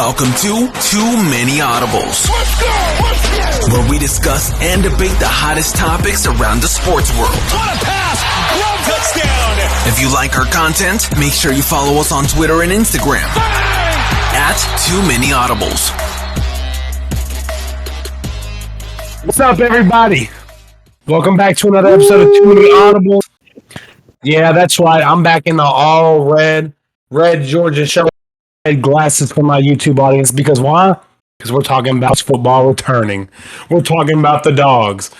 Welcome to Too Many Audibles, where we discuss and debate the hottest topics around the sports world. What a pass! Glove touchdown! If you like our content, make sure you follow us on Twitter and Instagram at Too Many Audibles. What's up, everybody? Welcome back to another episode of Too Many Audibles. Yeah, that's right. I'm back in the all red Georgia show. Glasses for my YouTube audience, because why? Because we're talking about football returning. We're talking about the Dogs,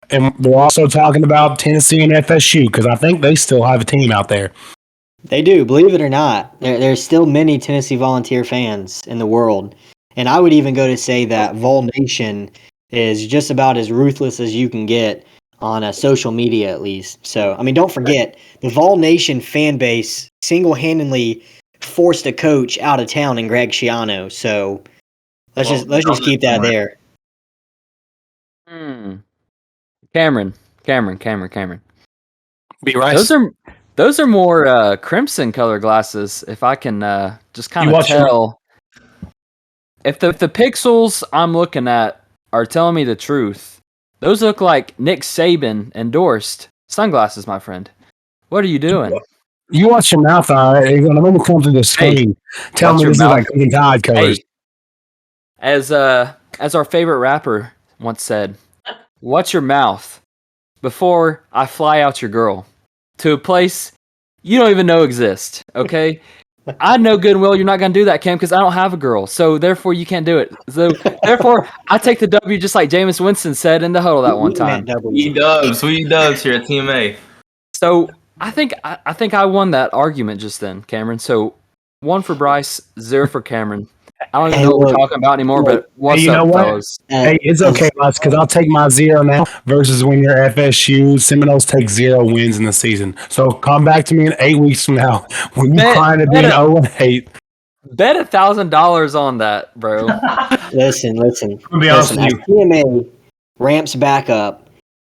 and we're also talking about Tennessee and FSU, because I think they still have a team out there. They do, believe it or not. There's still many Tennessee Volunteer fans in the world, and I would even go to say that Vol Nation is just about as ruthless as you can get on social media, at least. So, I mean, don't forget, the Vol Nation fan base single-handedly forced a coach out of town in Greg Schiano, so let's just keep that there. Cameron. Be right. Those are more crimson color glasses. If I can just kind of tell, if the pixels I'm looking at are telling me the truth, those look like Nick Saban endorsed sunglasses, my friend. What are you doing? You watch your mouth, all right? You're going to come to the screen. Tell me this is like Tide colors. Hey, as our favorite rapper once said, watch your mouth before I fly out your girl to a place you don't even know exists, okay? I know good and well you're not going to do that, Cam, because I don't have a girl, so therefore you can't do it. So therefore, I take the W just like Jameis Winston said in the huddle that one time. Sweet dubs here at Team A. So I think I won that argument just then, Cameron. So 1 for Bryce, 0 for Cameron. I don't even know what we're talking about anymore, but what's up, fellas? Hey, it's okay, guys, because I'll take my 0 now versus when you're FSU. Seminoles take 0 wins in the season. So come back to me in 8 weeks from now when you're trying to be 0-8. Bet $1,000 on that, bro. Listen. I'll be honest with you. As TMA ramps back up,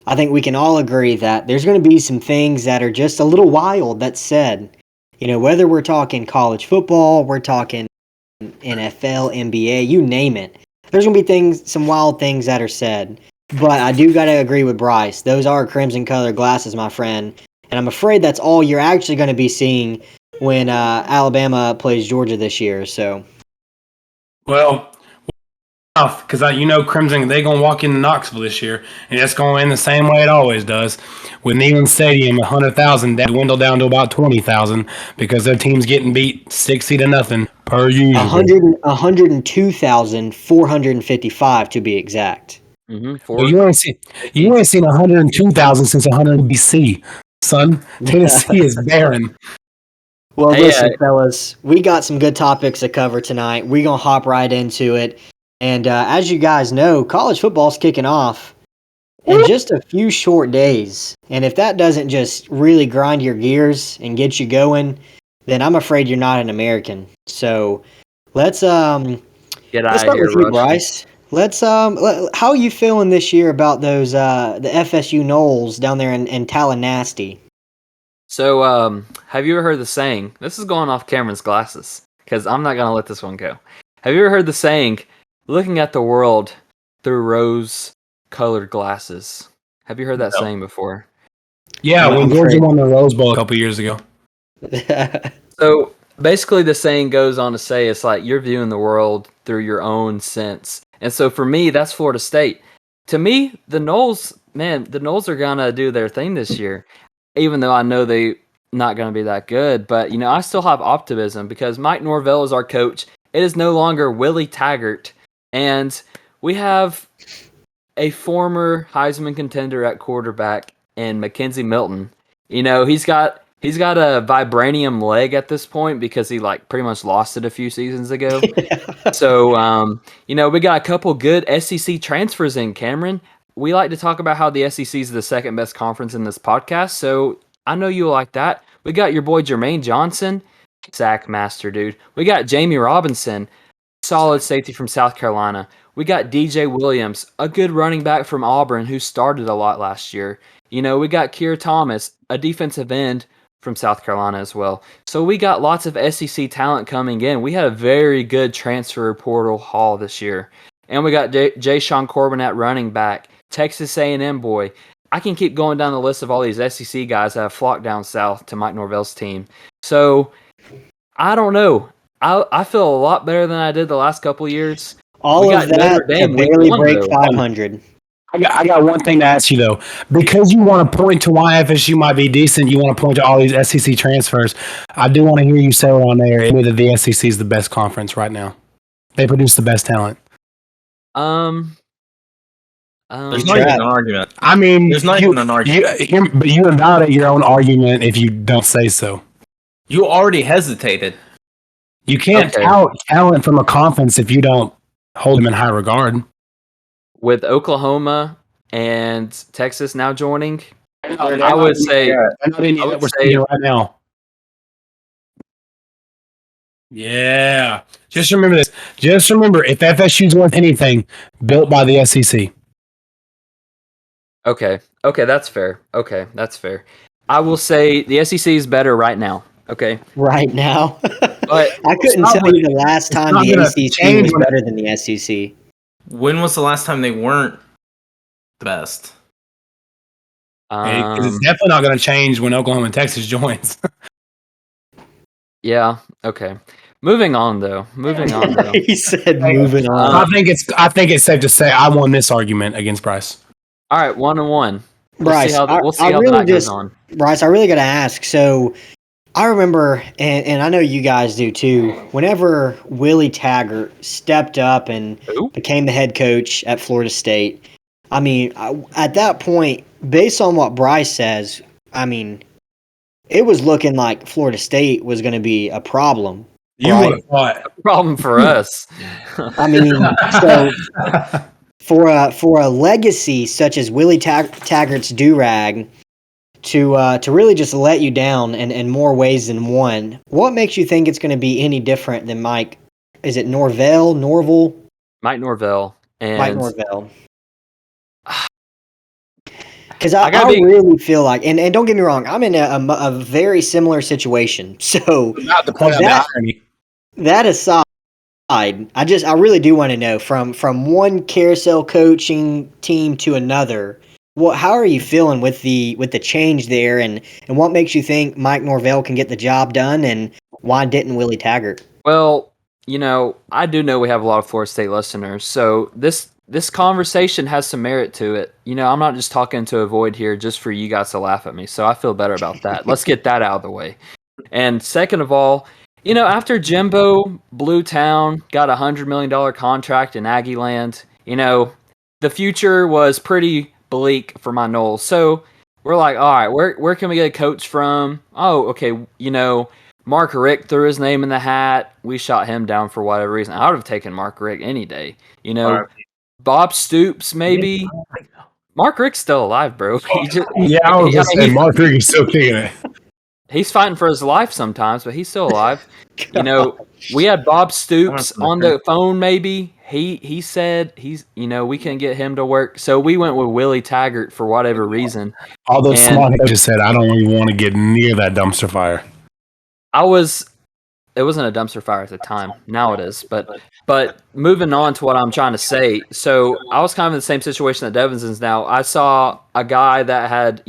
I think we can all agree that there's going to be some things that are just a little wild. That said, you know, whether we're talking college football, we're talking NFL, NBA, you name it. There's going to be some wild things that are said. But I do got to agree with Bryce. Those are crimson colored glasses, my friend. And I'm afraid that's all you're actually going to be seeing when Alabama plays Georgia this year. So, well, because Crimson, they're going to walk into Knoxville this year, and it's going to end the same way it always does. With Neyland Stadium, 100,000, that dwindled down to about 20,000 because their team's getting beat 60-0 per usual. 102,455 to be exact. Well, you ain't seen 102,000 since 100 BC, son. Tennessee is barren. Well, listen, fellas, we got some good topics to cover tonight. We're going to hop right into it. And as you guys know, college football's kicking off in just a few short days. And if that doesn't just really grind your gears and get you going, then I'm afraid you're not an American. So let's start with you, Bryce. How are you feeling this year about those the FSU Noles down there in Tallahassee? So, have you ever heard the saying? This is going off Cameron's glasses because I'm not going to let this one go. Have you ever heard the saying, looking at the world through rose-colored glasses? Have you heard that saying before? Yeah, when Georgia won the Rose Bowl a couple years ago. So, basically the saying goes on to say it's like you're viewing the world through your own sense. And so for me, that's Florida State. To me, the Noles are going to do their thing this year, even though I know they're not going to be that good. But, I still have optimism because Mike Norvell is our coach. It is no longer Willie Taggart. And we have a former Heisman contender at quarterback in Mackenzie Milton. He's got a vibranium leg at this point because he pretty much lost it a few seasons ago. So, we got a couple good SEC transfers in, Cameron. We like to talk about how the SEC is the second best conference in this podcast. So I know you'll like that. We got your boy Jermaine Johnson, sack master, dude. We got Jamie Robinson, solid safety from South Carolina. We got DJ Williams, a good running back from Auburn who started a lot last year. We got Keir Thomas, a defensive end from South Carolina as well. So we got lots of SEC talent coming in. We had a very good transfer portal haul this year. And we got Jay Sean Corbin at running back, Texas A&M boy. I can keep going down the list of all these SEC guys that have flocked down south to Mike Norvell's team. So I don't know. I feel a lot better than I did the last couple of years. All of that to barely break 500. I got one thing to ask you, though. Because you want to point to why FSU might be decent, you want to point to all these SEC transfers. I do want to hear you say on there that the SEC is the best conference right now. They produce the best talent. There's not even an argument. I mean, there's not even an argument. But you invalidate your own argument if you don't say so. You already hesitated. You can't tout talent from a conference if you don't hold them in high regard. With Oklahoma and Texas now joining, I would say we're seeing right now. Yeah. Just remember this. Just remember, if FSU's worth anything, built by the SEC. Okay, that's fair. Okay, that's fair. I will say the SEC is better right now. Okay. Right now? But I couldn't tell you the last time the ACC was better than the SEC. When was the last time they weren't the best? It's definitely not going to change when Oklahoma and Texas joins. Yeah. Okay. Moving on, though. He said moving on. I think it's safe to say I won this argument against Bryce. All right, 1-1. Bryce, we'll see how that goes on. Bryce, I really got to ask. So, I remember, and I know you guys do too, whenever Willie Taggart stepped up and became the head coach at Florida State, I mean, at that point, based on what Bryce says, I mean, it was looking like Florida State was going to be a problem. You would have thought. A problem for us. I mean, so for a legacy such as Willie Taggart's do-rag, to really just let you down in more ways than one. What makes you think it's going to be any different than Mike? Is it Norvell? Mike Norvell. Mike Norvell. Because I really feel like, and don't get me wrong, I'm in a very similar situation. So not the point of the irony. That aside, I really do want to know from one carousel coaching team to another. How are you feeling with the change there, and what makes you think Mike Norvell can get the job done, and why didn't Willie Taggart? Well, I do know we have a lot of Florida State listeners, so this conversation has some merit to it. I'm not just talking to avoid here just for you guys to laugh at me, so I feel better about that. Let's get that out of the way. And second of all, after Jimbo Blue Town got a $100 million contract in Aggie Land, the future was pretty bleak for my Noles. So we're like, all right, where can we get a coach from? Oh, okay, Mark Richt threw his name in the hat. We shot him down for whatever reason. I would have taken Mark Richt any day. Bob Stoops, maybe. Mark Richt's still alive, bro. Mark Richt is still kicking it. He's fighting for his life sometimes, but he's still alive. We had Bob Stoops on the phone, maybe. He said we can get him to work. So we went with Willie Taggart for whatever reason. Although smart just said, I don't even want to get near that dumpster fire. It wasn't a dumpster fire at the time. Now it is. But moving on to what I'm trying to say. So I was kind of in the same situation that Devins is now. I saw a guy that had,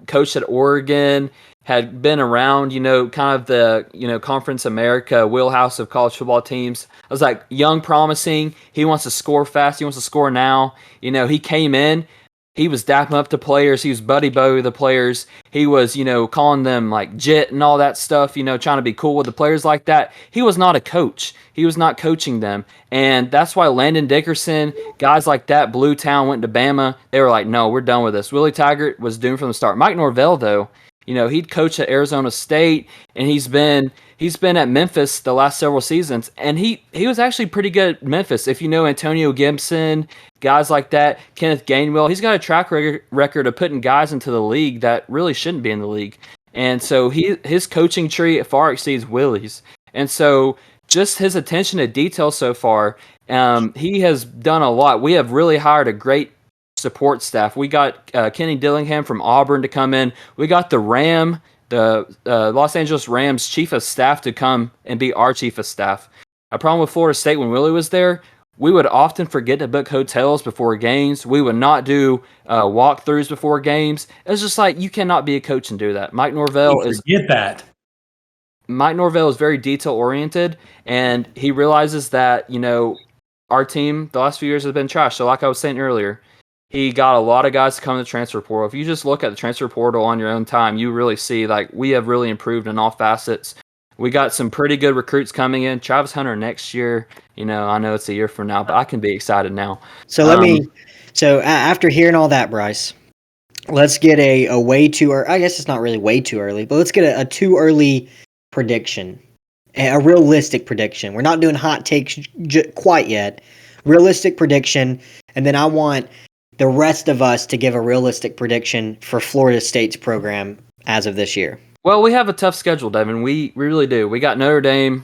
coached at Oregon, had been around, kind of the, Conference America wheelhouse of college football teams. I was like, young, promising. He wants to score fast. He wants to score now. He came in. He was dapping up the players. He was buddy-buddy with the players. He was, calling them like jit and all that stuff, trying to be cool with the players like that. He was not a coach. He was not coaching them. And that's why Landon Dickerson, guys like that, Blue Town went to Bama. They were like, no, we're done with this. Willie Taggart was doomed from the start. Mike Norvell, though, he'd coached at Arizona State, and he's been at Memphis the last several seasons, and he was actually pretty good at Memphis. If you know Antonio Gibson, guys like that, Kenneth Gainwell, he's got a track record of putting guys into the league that really shouldn't be in the league. And so his coaching tree far exceeds Willie's. And so just his attention to detail so far, he has done a lot. We have really hired a great support staff. We got Kenny Dillingham from Auburn to come in. We got the Ram the Los Angeles Rams chief of staff to come and be our chief of staff. A problem with Florida State when Willie was there, we would often forget to book hotels before games. We would not do walkthroughs before games. It's just like, you cannot be a coach and do that. Mike Norvell is very detail oriented, and he realizes that, our team the last few years has been trash. So like I was saying earlier, he got a lot of guys to come to the transfer portal. If you just look at the transfer portal on your own time, you really see like we have really improved in all facets. We got some pretty good recruits coming in. Travis Hunter next year, I know it's a year from now, but I can be excited now. So after hearing all that, Bryce, let's get a way too early. I guess it's not really way too early, but let's get a too early prediction, a realistic prediction. We're not doing hot takes quite yet. Realistic prediction, and then I want the rest of us to give a realistic prediction for Florida State's program as of this year. Well, we have a tough schedule, Devin. We really do. We got Notre Dame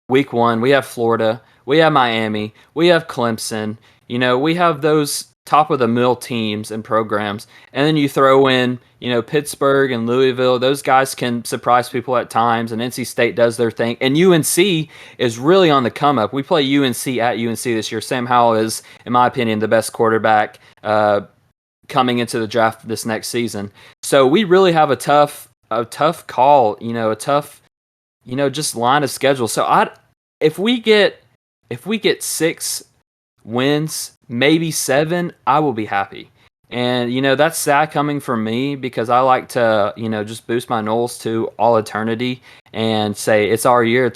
week 1. We have Florida. We have Miami. We have Clemson. We have those top of the middle teams and programs. And then you throw in, Pittsburgh and Louisville. Those guys can surprise people at times, and NC State does their thing. And UNC is really on the come up. We play UNC at UNC this year. Sam Howell is, in my opinion, the best quarterback coming into the draft this next season. So we really have a tough call, a tough, just line of schedule. So if we get 6 wins, maybe 7, I will be happy. And, that's sad coming from me because I like to, just boost my Noles to all eternity and say, it's our year.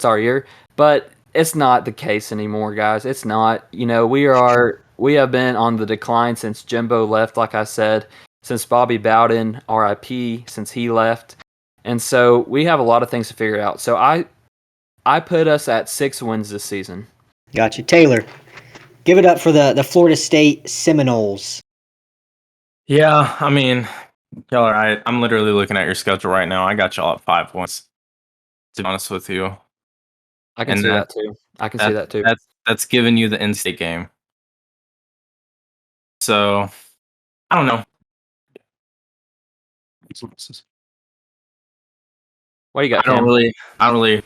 But it's not the case anymore, guys. It's not. We have been on the decline since Jimbo left, like I said, since Bobby Bowden, RIP, since he left. And so we have a lot of things to figure out. So I put us at 6 wins this season. Gotcha. Taylor, give it up for the Florida State Seminoles. Yeah, I mean, y'all are right. I'm literally looking at your schedule right now. I got y'all at 5 wins, to be honest with you. I can see that too. That's giving you the in-state game. So, I don't know. What you got? I don't really.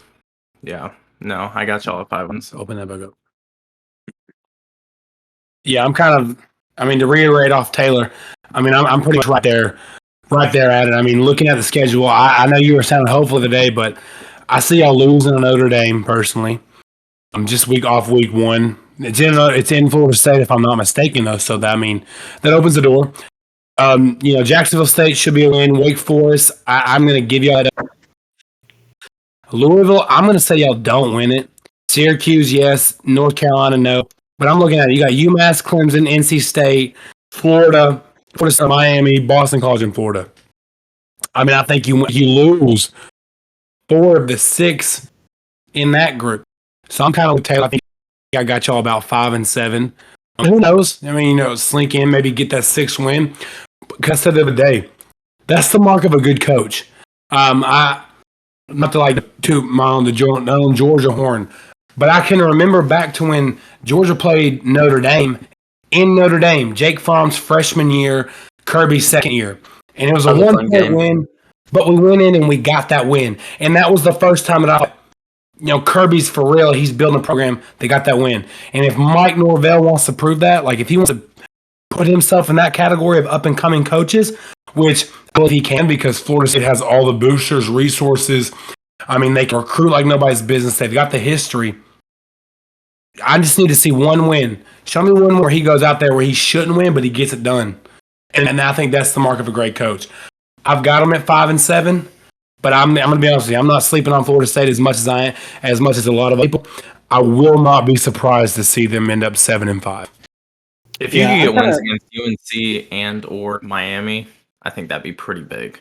Yeah, no, I got y'all at 5 wins. Open that back up. Yeah, to reiterate off Taylor, I'm pretty much right there at it. Looking at the schedule, I know you were sounding hopeful today, but I see y'all losing to Notre Dame personally. Just week 1. It's in Florida State, if I'm not mistaken, though. So that opens the door. Jacksonville State should be a win. Wake Forest, I'm going to give y'all that. Louisville, I'm going to say y'all don't win it. Syracuse, yes. North Carolina, no. But I'm looking at it. You got UMass, Clemson, NC State, Florida State, Miami, Boston College, and Florida. I think you lose 4 of the 6 in that group. So I'm kind of with Taylor. I think I got y'all about 5 and 7. Who knows? Slink in, maybe get that 6th win. Because at the end of the day, that's the mark of a good coach. Not to toot my own Georgia horn, but I can remember back to when Georgia played Notre Dame in Notre Dame, Jake Fromm's freshman year, Kirby's second year. And it was a 1-point win, but we went in and we got that win. And that was the first time that I thought, Kirby's for real. He's building a program. They got that win. And if Mike Norvell wants to prove that, if he wants to put himself in that category of up-and-coming coaches, which I believe he can because Florida State has all the boosters, resources. They can recruit like nobody's business. They've got the history. I just need to see one win. Show me one where he goes out there where he shouldn't win, but he gets it done. And I think that's the mark of a great coach. I've got him at 5 and 7, but I'm going to be honest with you. I'm not sleeping on Florida State as much as a lot of people. I will not be surprised to see them end up 7 and 5. If you could get wins against UNC and or Miami, I think that'd be pretty big.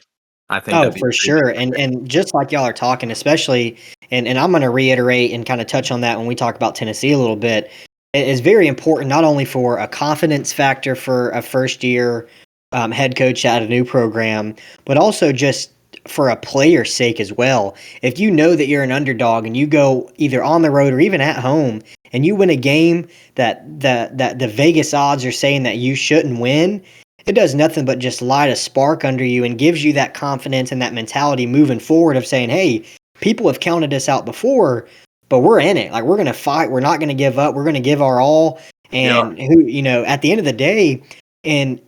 I think for sure. And just like y'all are talking, especially, and I'm going to reiterate and kind of touch on that when we talk about Tennessee a little bit, it is very important not only for a confidence factor for a first-year head coach at a new program, but also just for a player's sake as well. If you know that you're an underdog and you go either on the road or even at home and you win a game that the Vegas odds are saying that you shouldn't win, it does nothing but just light a spark under you and gives you that confidence and that mentality moving forward of saying, hey, people have counted us out before, but we're in it. Like, we're going to fight. We're not going to give up. We're going to give our all. And at the end of the day, and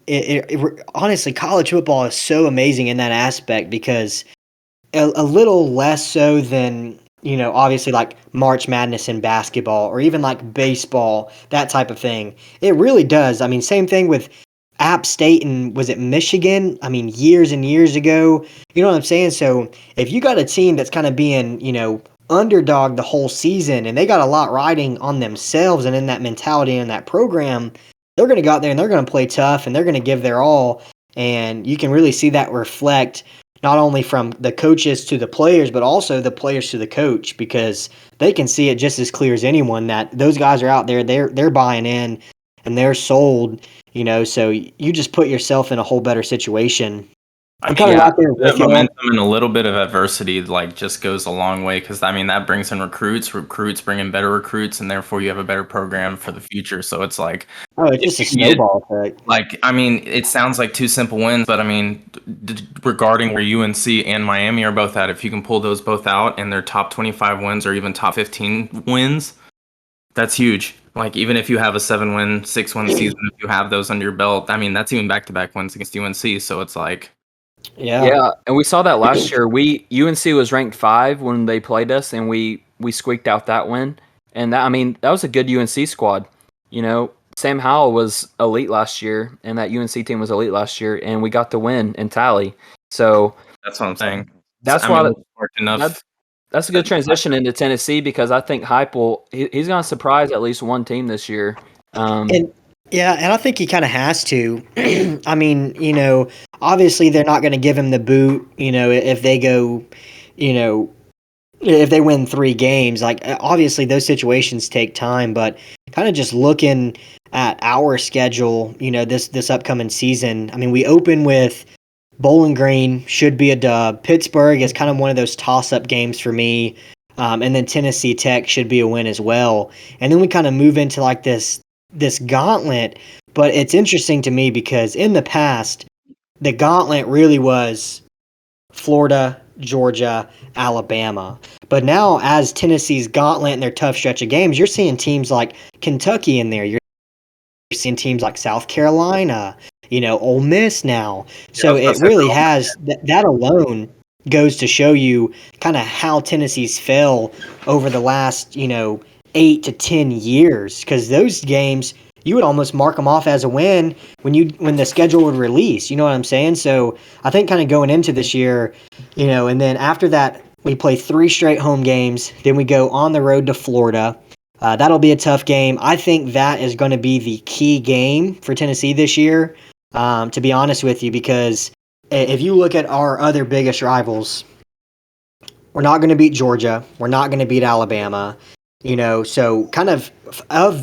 honestly, college football is so amazing in that aspect because a little less so than, obviously like March Madness in basketball or even like baseball, that type of thing. It really does. I mean, same thing with App State and was it Michigan? I mean, years and years ago. You know what I'm saying? So if you got a team that's kind of being, underdog the whole season and they got a lot riding on themselves and in that mentality and that program, they're going to go out there and they're going to play tough and they're going to give their all. And you can really see that reflect not only from the coaches to the players, but also the players to the coach, because they can see it just as clear as anyone that those guys are out there, they're buying in and they're sold, so you just put yourself in a whole better situation. I'm kind of right there with you. Momentum and a little bit of adversity just goes a long way because that brings in recruits bring in better recruits, and therefore you have a better program for the future. So it's like, it's just a snowball effect. It sounds like two simple wins, but regarding where UNC and Miami are both at, if you can pull those both out and their top 25 wins or even top 15 wins, that's huge. Like, even if you have a 7-win, 6-win season, if you have those under your belt, that's even back-to-back wins against UNC. So it's like, yeah, and we saw that last year. UNC was ranked 5 when they played us, and we squeaked out that win. And that was a good UNC squad. Sam Howell was elite last year, and that UNC team was elite last year, and we got the win in tally. So that's what I'm saying. That's why that's a good transition into Tennessee, because I think Hype he's going to surprise at least one team this year. And I think he kind of has to. I mean, obviously they're not going to give him the boot, if they go, if they win 3 games. Like, obviously those situations take time, but kind of just looking at our schedule, this upcoming season. I mean, we open with Bowling Green, should be a dub. Pittsburgh is kind of one of those toss-up games for me. And then Tennessee Tech should be a win as well. And then we kind of move into like this gauntlet, but it's interesting to me because in the past, the gauntlet really was Florida, Georgia, Alabama. But now, as Tennessee's gauntlet and their tough stretch of games, you're seeing teams like Kentucky in there. You're seeing teams like South Carolina, Ole Miss now. So it really has, that alone goes to show you kind of how Tennessee's fell over the last, 8 to 10 years, because those games you would almost mark them off as a win when the schedule would release. You know what I'm saying? So I think kind of going into this year, and then after that we play 3 straight home games. Then we go on the road to Florida. That'll be a tough game. I think that is going to be the key game for Tennessee this year, to be honest with you, because if you look at our other biggest rivals, we're not going to beat Georgia. We're not going to beat Alabama. So kind of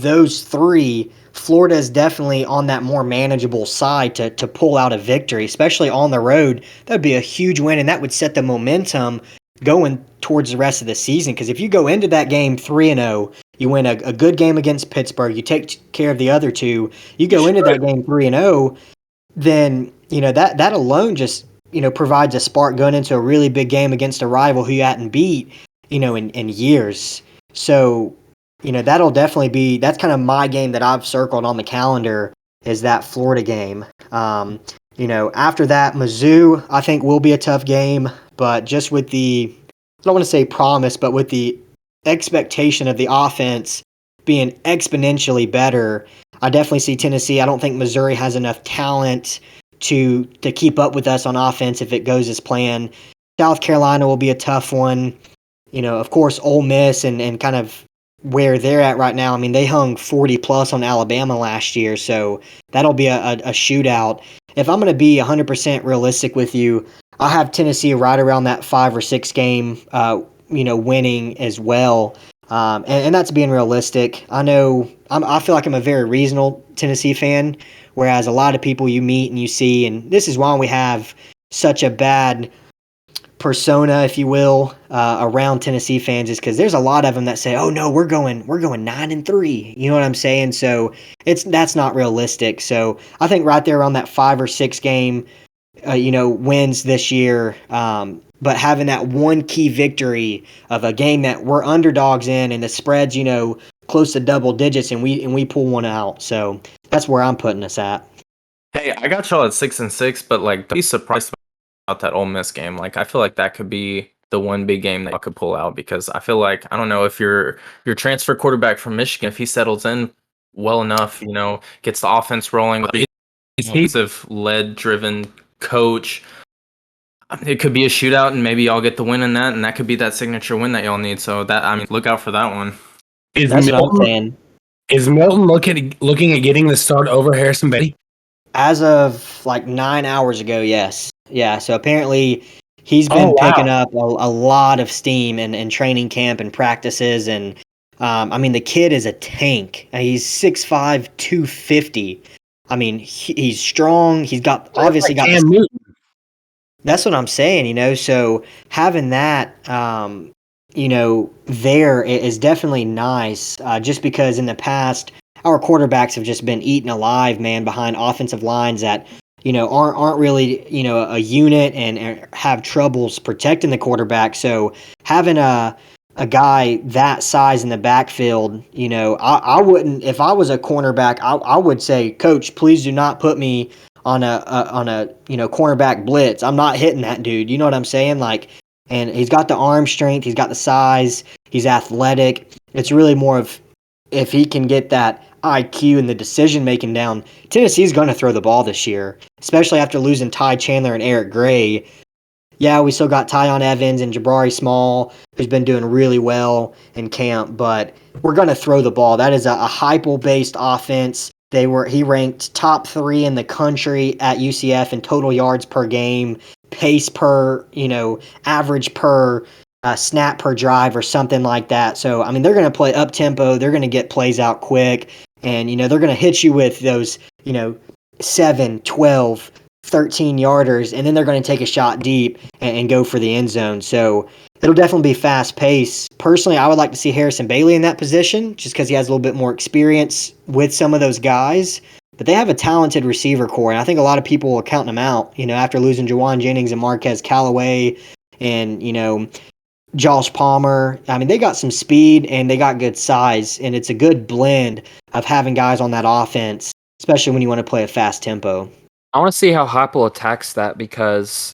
those 3, Florida is definitely on that more manageable side to pull out a victory, especially on the road. That would be a huge win, and that would set the momentum going towards the rest of the season. Because if you go into that game 3-0, you win a good game against Pittsburgh, you take care of the other 2, you go into that game 3-0, then that alone just provides a spark going into a really big game against a rival who you hadn't beat in years. So, that'll definitely be, that's kind of my game that I've circled on the calendar, is that Florida game. After that, Mizzou, I think, will be a tough game, but just with the, I don't want to say promise, but with the expectation of the offense being exponentially better, I definitely see Tennessee. I don't think Missouri has enough talent to keep up with us on offense if it goes as planned. South Carolina will be a tough one. Of course, Ole Miss and kind of where they're at right now. I mean, they hung 40+ on Alabama last year, so that'll be a shootout. If I'm going to be 100% realistic with you, I have Tennessee right around that 5 or 6 game, winning as well. And that's being realistic. I know I feel like I'm a very reasonable Tennessee fan, whereas a lot of people you meet and you see, and this is why we have such a bad persona, if you will, around Tennessee fans is because there's a lot of them that say, "Oh no, we're going 9-3." You know what I'm saying? So that's not realistic. So I think right there around that 5 or 6 game, wins this year. But having that one key victory of a game that we're underdogs in, and the spread's close to double digits, and we pull one out. So that's where I'm putting us at. Hey, I got y'all at 6-6, but like, don't be surprised about that Ole Miss game. Like, I feel like that could be the one big game that y'all could pull out, because I feel like, I don't know, if your transfer quarterback from Michigan, if he settles in well enough, gets the offense rolling with a defensive led driven coach, it could be a shootout, and maybe y'all get the win in that, and that could be that signature win that y'all need. So look out for that one. That's what I'm saying. Is Milton looking at getting the start over Harrison Bailey? As of like 9 hours ago, yes. Yeah, so apparently he's been picking up a lot of steam in training camp and practices. And, the kid is a tank. He's 6'5", 250. He's strong. He's got obviously got Cam Newton. That's what I'm saying, so having that, there is definitely nice, just because in the past, our quarterbacks have just been eaten alive, man, behind offensive lines that, aren't really, a unit and have troubles protecting the quarterback. So having a guy that size in the backfield, I wouldn't, if I was a cornerback, I would say, Coach, please do not put me on a cornerback blitz. I'm not hitting that dude. You know what I'm saying? Like, and he's got the arm strength, he's got the size, he's athletic. It's really more of if he can get that IQ and the decision making down. Tennessee's going to throw the ball this year, especially after losing Ty Chandler and Eric Gray. Yeah, we still got Tyon Evans and Jabari Small, who's been doing really well in camp, but we're going to throw the ball. That is a Heupel-based offense. He ranked top 3 in the country at UCF in total yards per game, pace per, average per snap per drive or something like that. So, they're going to play up tempo. They're going to get plays out quick, and, they're going to hit you with those, 7, 12, 13 yarders, and then they're going to take a shot deep and go for the end zone. So it'll definitely be fast paced. Personally, I would like to see Harrison Bailey in that position just because he has a little bit more experience with some of those guys. But they have a talented receiver core, and I think a lot of people are counting them out, after losing Jawan Jennings and Marquez Callaway and, Josh Palmer. They got some speed and they got good size, and it's a good blend of having guys on that offense, especially when you want to play a fast tempo. I want to see how Heupel attacks that, because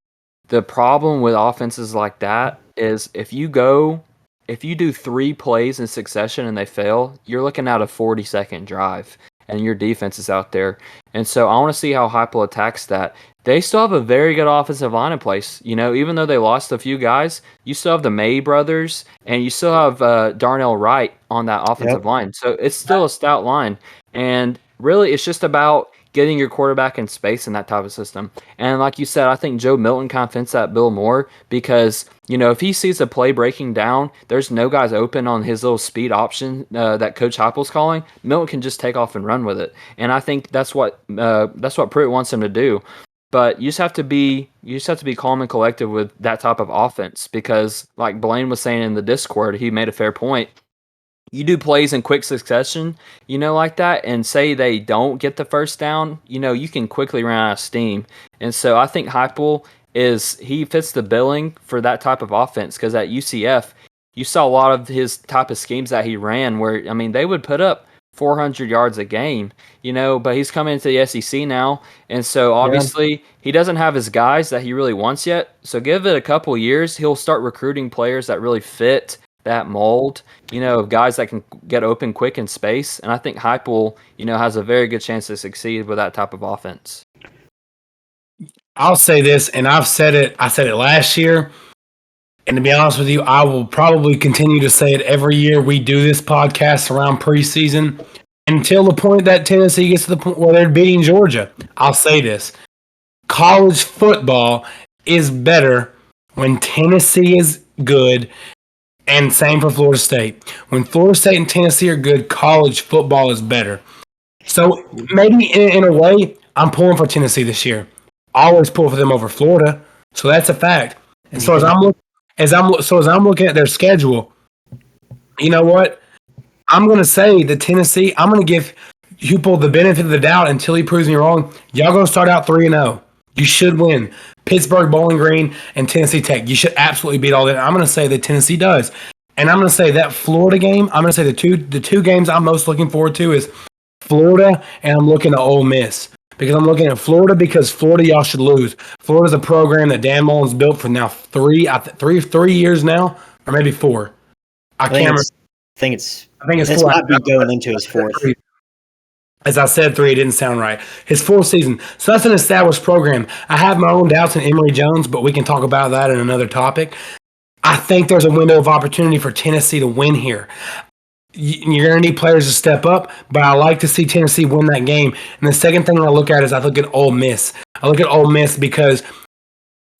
the problem with offenses like that is if you do 3 plays in succession and they fail, you're looking at a 40-second drive and your defense is out there. And so I want to see how Heupel attacks that. They still have a very good offensive line in place. Even though they lost a few guys, you still have the May brothers and you still have Darnell Wright on that offensive line. So it's still a stout line. And really, it's just about getting your quarterback in space in that type of system. And like you said, I think Joe Milton kind of fits that bill more because, if he sees a play breaking down, there's no guys open on his little speed option that Coach Heupel's calling. Milton can just take off and run with it. And I think that's what Pruitt wants him to do. But you just have to be calm and collected with that type of offense because, like Blaine was saying in the Discord, he made a fair point. You do plays in quick succession, like that, and say they don't get the first down, you can quickly run out of steam. And so I think Heupel he fits the billing for that type of offense because at UCF, you saw a lot of his type of schemes that he ran where, they would put up 400 yards a game, but he's coming into the SEC now. And so obviously he doesn't have his guys that he really wants yet. So give it a couple years, he'll start recruiting players that really fit that mold, of guys that can get open quick in space. And I think Heupel, has a very good chance to succeed with that type of offense. I'll say this, and I said it last year. And to be honest with you, I will probably continue to say it every year we do this podcast around preseason until the point that Tennessee gets to the point where they're beating Georgia. I'll say this. College football is better when Tennessee is good, and same for Florida State. When Florida State and Tennessee are good, college football is better. So maybe in a way, I'm pulling for Tennessee this year. I always pull for them over Florida, so that's a fact. And so as I'm looking at their schedule, you know what? I'm going to say the Tennessee. I'm going to give people the benefit of the doubt until he proves me wrong. Y'all going to start out 3-0. You should win. Pittsburgh, Bowling Green, and Tennessee Tech. You should absolutely beat all that. I'm going to say that Tennessee does. And I'm going to say that Florida game, I'm going to say the two games I'm most looking forward to is Florida, and I'm looking at Ole Miss. Because I'm looking at Florida because Florida, y'all should lose. Florida's a program that Dan Mullen's built for now 3 years now, or maybe 4. I can't remember. I think it's this 4. Might be going into his 4th. As I said, 3, it didn't sound right. His 4th season. So that's an established program. I have my own doubts in Emory Jones, but we can talk about that in another topic. I think there's a window of opportunity for Tennessee to win here. You're going to need players to step up, but I like to see Tennessee win that game. And the second thing I look at is I look at Ole Miss. I look at Ole Miss because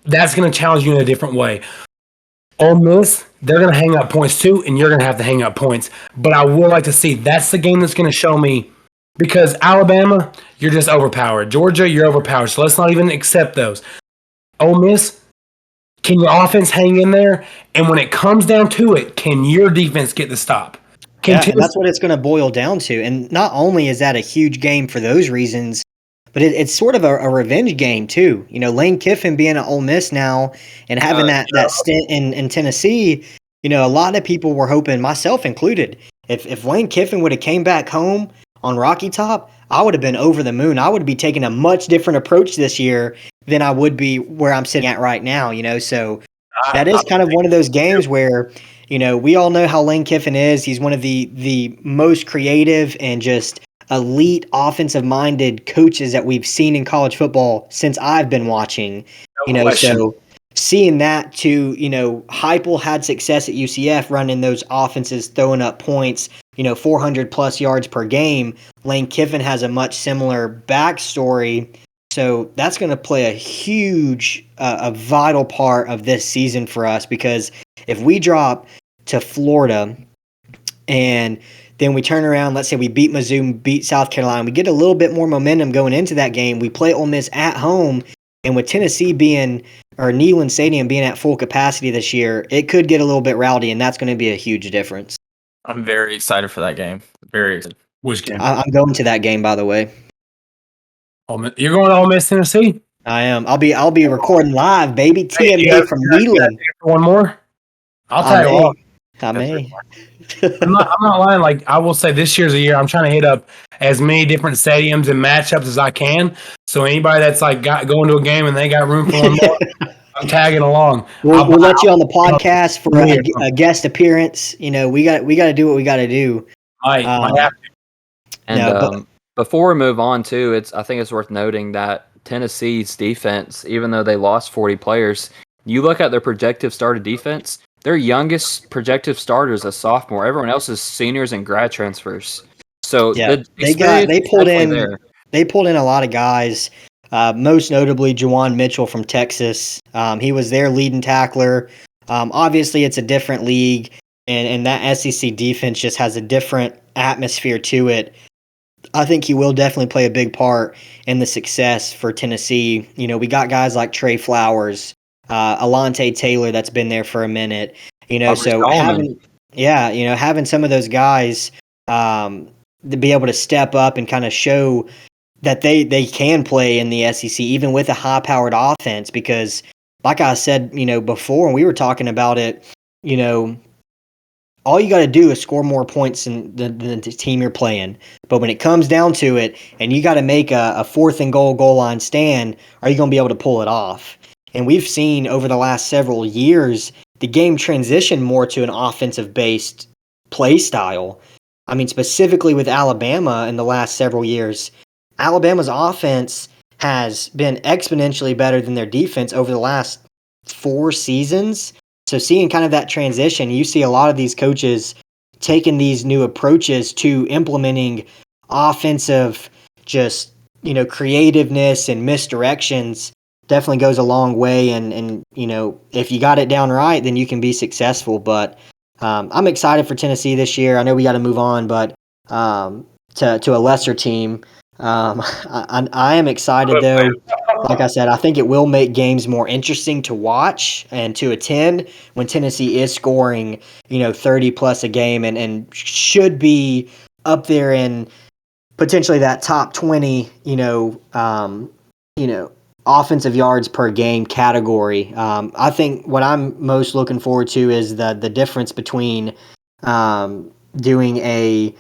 that's going to challenge you in a different way. Ole Miss, they're going to hang up points too, and you're going to have to hang up points. But I would like to see that's the game that's going to show me, because Alabama, you're just overpowered. Georgia, you're overpowered. So let's not even accept those. Ole Miss, can your offense hang in there? And when it comes down to it, can your defense get the stop? And that's what it's going to boil down to. And not only is that a huge game for those reasons, but it's sort of a revenge game too. You know, Lane Kiffin being at Ole Miss now and having that stint in Tennessee, you know, a lot of people were hoping, myself included, if Lane Kiffin would have came back home on Rocky Top, I would have been over the moon. I would be taking a much different approach this year than I would be where I'm sitting at right now, you know. So that is kind of one of those games where, you know, we all know how Lane Kiffin is. He's one of the most creative and just elite offensive-minded coaches that we've seen in college football since I've been watching. You know, so seeing that too, you know, Heupel had success at UCF running those offenses, throwing up points, you know, 400-plus yards per game. Lane Kiffin has a much similar backstory. So that's going to play a huge, a vital part of this season for us, because if we drop to Florida and then we turn around, let's say we beat Mizzou, beat South Carolina, we get a little bit more momentum going into that game. We play Ole Miss at home, and with Tennessee or Neyland Stadium being at full capacity this year, it could get a little bit rowdy, and that's going to be a huge difference. I'm very excited for that game. Very excited. Which game? I'm going to that game, by the way. You're going to Ole Miss, Tennessee? I am. I'll be recording live, baby. TMA from Neyland. One more? I'll tell you what. I may. I'm not lying. Like, I will say this year's a year I'm trying to hit up as many different stadiums and matchups as I can. So anybody that's like going to a game and they got room for one more, I'm tagging along. We'll let you on the podcast for a guest appearance. You know, we got to do what we got to do. Might have to. And before we move on too, I think it's worth noting that Tennessee's defense, even though they lost 40 players, you look at their projected starter defense, their youngest projected starter is a sophomore. Everyone else is seniors and grad transfers. So yeah, they pulled in a lot of guys. Most notably, Juwan Mitchell from Texas. He was their leading tackler. Obviously, it's a different league, and that SEC defense just has a different atmosphere to it. I think he will definitely play a big part in the success for Tennessee. You know, we got guys like Trey Flowers, Alante Taylor that's been there for a minute. You know, having some of those guys to be able to step up and kind of show that they can play in the SEC, even with a high-powered offense, because like I said, you know, before when we were talking about it, you know, all you got to do is score more points than the team you're playing. But when it comes down to it, and you got to make a 4th and goal line stand, are you going to be able to pull it off? And we've seen over the last several years the game transition more to an offensive-based play style. I mean, specifically with Alabama in the last several years, Alabama's offense has been exponentially better than their defense over the last 4 seasons. So seeing kind of that transition, you see a lot of these coaches taking these new approaches to implementing offensive, just, you know, creativeness and misdirections. Definitely goes a long way. And you know, if you got it down right, then you can be successful. But I'm excited for Tennessee this year. I know we got to move on, but to a lesser team. I am excited, though. like I said, I think it will make games more interesting to watch and to attend when Tennessee is scoring, 30 plus a game and should be up there in potentially that top 20, offensive yards per game category. I think what I'm most looking forward to is the difference between doing a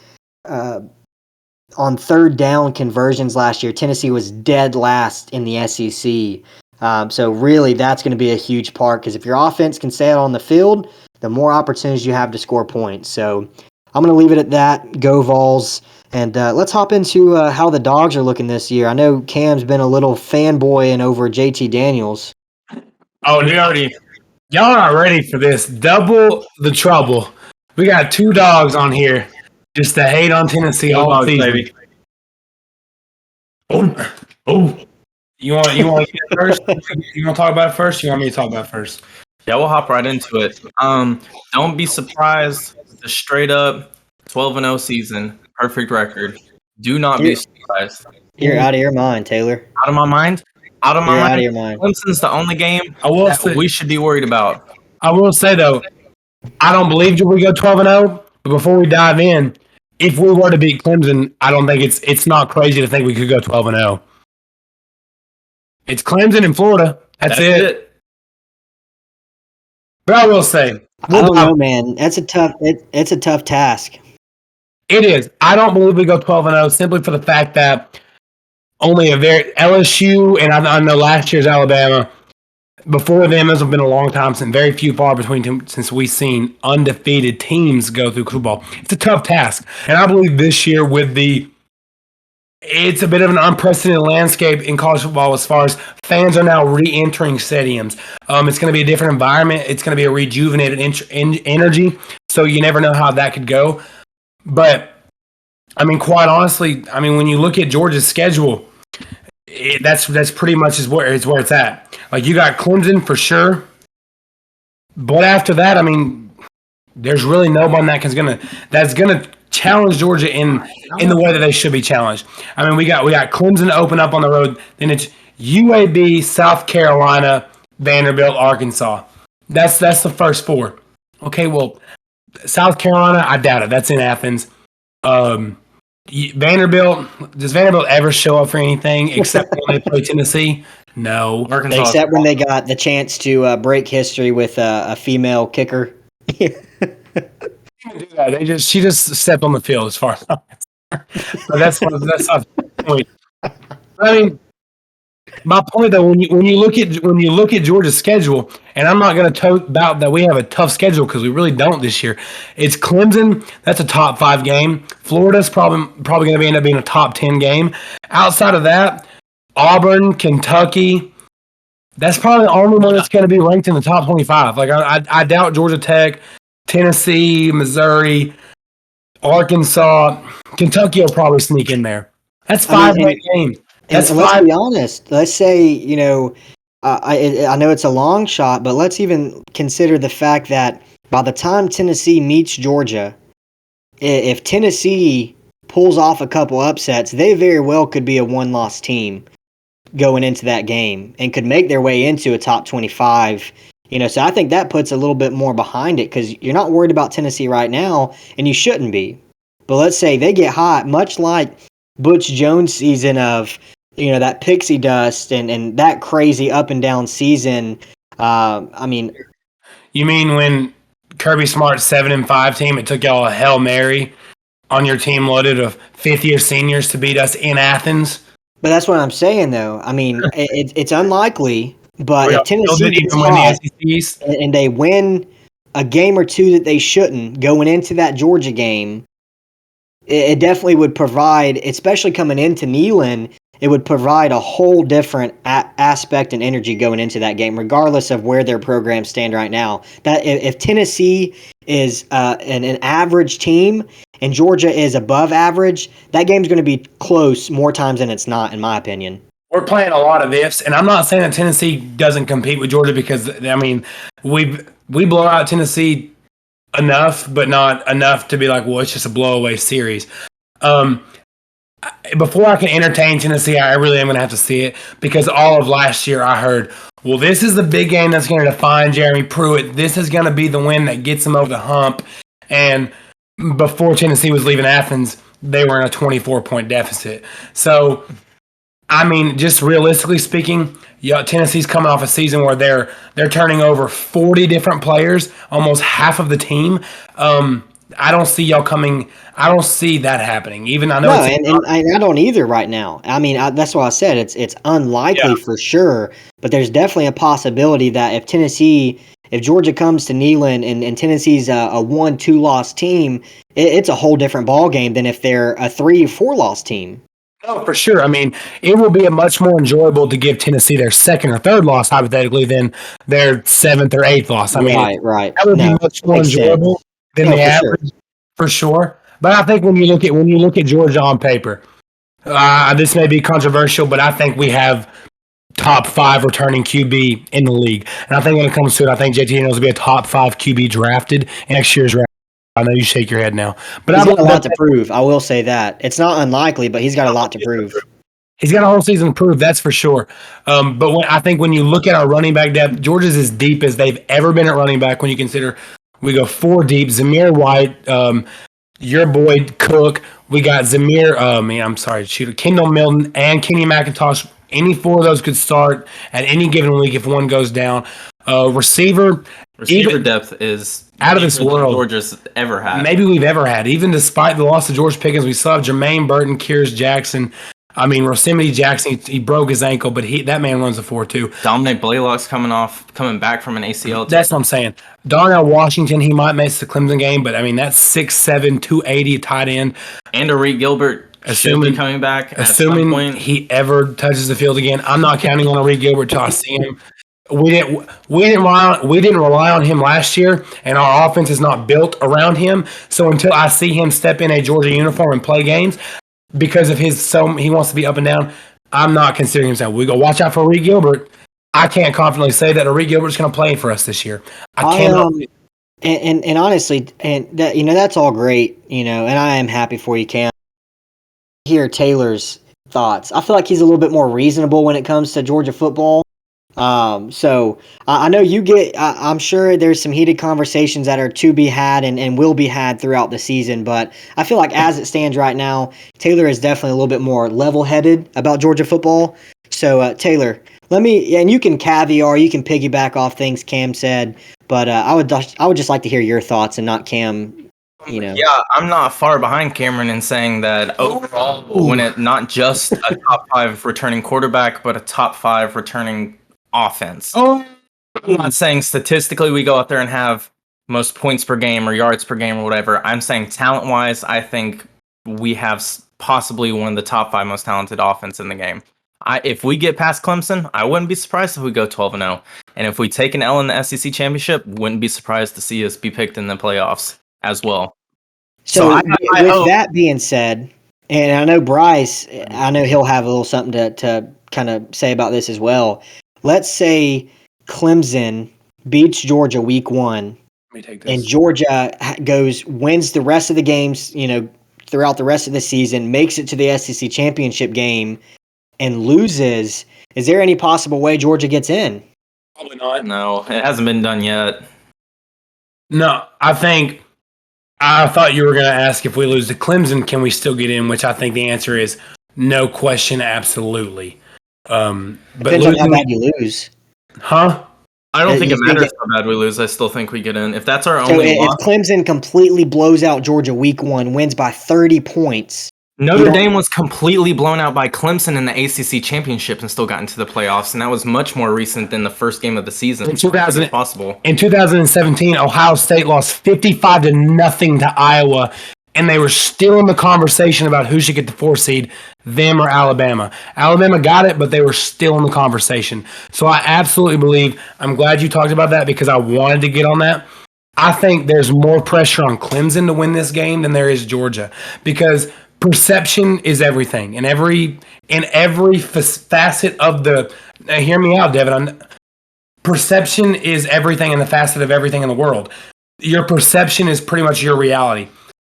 on third down conversions last year. Tennessee was dead last in the SEC. So really, that's going to be a huge part because if your offense can stay out on the field, the more opportunities you have to score points. So I'm going to leave it at that. Go Vols. And let's hop into how the Dogs are looking this year. I know Cam's been a little fanboying over JT Daniels. Oh, y'all aren't ready for this. Double the trouble. We got 2 dogs on here just to hate on Tennessee all season. Baby. Oh. You want to get it first? You want to talk about it first? You want me to talk about it first? Yeah, we'll hop right into it. Don't be surprised. The straight up 12-0 season, perfect record. Do not be surprised. You're out of your mind, Taylor. Out of my mind. Out of your mind. Clemson's the only game we should be worried about. I will say though, I don't believe we go 12-0. But before we dive in, if we were to beat Clemson, I don't think it's not crazy to think we could go 12-0. It's Clemson in Florida. That's it. But I will say, I don't know, man. That's it's a tough task. It is. I don't believe we go 12-0 simply for the fact that only LSU and I know last year's Alabama. Before them, it's been a long time since very few far between since we've seen undefeated teams go through football. It's a tough task, and I believe this year it's a bit of an unprecedented landscape in college football as far as fans are now re-entering stadiums. It's going to be a different environment. It's going to be a rejuvenated energy, so you never know how that could go. But, I mean, quite honestly, when you look at Georgia's schedule, that's pretty much where it's at. Like, you got Clemson for sure, but after that, there's really no one that's gonna challenge Georgia in the way that they should be challenged. We got Clemson to open up on the road, then it's UAB, South Carolina, Vanderbilt, Arkansas. That's the first 4. Okay, well, South Carolina, I doubt it. That's in Athens. Vanderbilt, does Vanderbilt ever show up for anything except when they play Tennessee? No. Arkansas. Except when they got the chance to break history with a female kicker. Do that. She just stepped on the field as far as I'm concerned. But that's not the point. My point though, when you look at Georgia's schedule, and I'm not going to tote about that we have a tough schedule because we really don't this year. It's Clemson, that's a top 5 game. Florida's probably going to end up being a top 10 game. Outside of that, Auburn, Kentucky, that's probably the only one that's going to be ranked in the top 25. Like I doubt Georgia Tech, Tennessee, Missouri, Arkansas, Kentucky will probably sneak in there. That's 5 games. Let's be honest. Let's say, I know it's a long shot, but let's even consider the fact that by the time Tennessee meets Georgia, if Tennessee pulls off a couple upsets, they very well could be a 1-loss team going into that game and could make their way into a top 25. So I think that puts a little bit more behind it because you're not worried about Tennessee right now, and you shouldn't be. But let's say they get hot, much like Butch Jones' season of that pixie dust and that crazy up and down season. You mean when Kirby Smart's 7-5 team, it took y'all a Hail Mary on your team loaded of 50th seniors to beat us in Athens? But that's what I'm saying, though. It's unlikely, but if Tennessee gets hot and they win a game or two that they shouldn't going into that Georgia game, it definitely would provide, especially coming into Neyland, it would provide a whole different aspect and energy going into that game, regardless of where their programs stand right now. That if Tennessee is an average team and Georgia is above average, that game's going to be close more times than it's not, in my opinion. We're playing a lot of ifs, and I'm not saying that Tennessee doesn't compete with Georgia because we blow out Tennessee enough, but not enough to be like, well, it's just a blowaway series. before I can entertain Tennessee, I really am going to have to see it because all of last year I heard, well, this is the big game that's going to define Jeremy Pruitt. This is going to be the win that gets him over the hump. And before Tennessee was leaving Athens, they were in a 24-point deficit. So, I mean, just realistically speaking, Tennessee's coming off a season where they're turning over 40 different players, almost half of the team. I don't see y'all coming. I don't see that happening. Even I know and I don't either right now. I mean, that's why I said it's unlikely for sure, but there's definitely a possibility that if Georgia comes to Neyland and Tennessee's a 1-2 loss team, it's a whole different ball game than if they're a 3-4 loss team. Oh, for sure. I mean, it will be a much more enjoyable to give Tennessee their second or third loss, hypothetically, than their seventh or eighth loss. I mean, right. That would be much more enjoyable than the average, for sure. But I think when you look at Georgia on paper, this may be controversial, but I think we have top 5 returning QB in the league. And I think when it comes to it, I think JT Daniels will be a top 5 QB drafted in next year's draft. I know you shake your head now, but he's got a lot to prove. I will say that it's not unlikely, but he's got a lot to prove. He's got a whole season to prove, that's for sure. But I think when you look at our running back depth, Georgia's as deep as they've ever been at running back. When you consider we go 4 deep, Zamir White, your boy Cook, we got Kendall Milton and Kenny McIntosh. Any 4 of those could start at any given week if one goes down. Receiver depth is out of this world. Georgia's ever had. Maybe we've ever had. Even despite the loss of George Pickens, we still have Jermaine Burton, Kears Jackson. I mean, Yosemite Jackson, he broke his ankle, but that man runs the 4-2. Dominic Blaylock's coming back from an ACL. That's what I'm saying. Darnell Washington, he might miss the Clemson game, but I mean, that's 6'7", 280 tight end. And Arik Gilbert should be coming back at some point. He ever touches the field again. I'm not counting on Arik Gilbert till I see him. We didn't rely on him last year, and our offense is not built around him. So until I see him step in a Georgia uniform and play games, because of he wants to be up and down, I'm not considering himself. We go watch out for Arik Gilbert. I can't confidently say that Arik Gilbert's going to play for us this year. I cannot. And honestly, and that that's all great, and I am happy for you, Cam. Hear Taylor's thoughts. I feel like he's a little bit more reasonable when it comes to Georgia football. So I know I'm sure there's some heated conversations that are to be had and will be had throughout the season, but I feel like as it stands right now, Taylor is definitely a little bit more level-headed about Georgia football. So, Taylor, and you can caviar, you can piggyback off things Cam said, but I would just like to hear your thoughts and not Cam. Yeah, I'm not far behind Cameron in saying that overall, when it not just a top 5 returning quarterback, but a top 5 returning offense. I'm not saying statistically we go out there and have most points per game or yards per game or whatever. I'm saying talent-wise, I think we have possibly one of the top 5 most talented offense in the game. If we get past Clemson, I wouldn't be surprised if we go 12-0. And if we take an L in the SEC championship, wouldn't be surprised to see us be picked in the playoffs as well. So with that being said, and I know Bryce, I know he'll have a little something to kind of say about this as well. Let's say Clemson beats Georgia week 1, and Georgia wins the rest of the games, throughout the rest of the season, makes it to the SEC championship game, and loses. Is there any possible way Georgia gets in? Probably not. No, it hasn't been done yet. No, I thought you were going to ask if we lose to Clemson, can we still get in? Which I think the answer is no question, absolutely. But depends on how bad you lose. Huh? I don't think it matters how bad we lose. I still think we get in. If that's our only loss. If Clemson completely blows out Georgia week 1, wins by 30 points. Notre Dame was completely blown out by Clemson in the ACC championship and still got into the playoffs, and that was much more recent than the first game of the season. In 2017, Ohio State lost 55-0 to Iowa, and they were still in the conversation about who should get the 4 seed, them or Alabama. Alabama got it, but they were still in the conversation. So I absolutely believe, I'm glad you talked about that because I wanted to get on that. I think there's more pressure on Clemson to win this game than there is Georgia because perception is everything. In every facet of the – hear me out, Devin. Perception is everything in the facet of everything in the world. Your perception is pretty much your reality.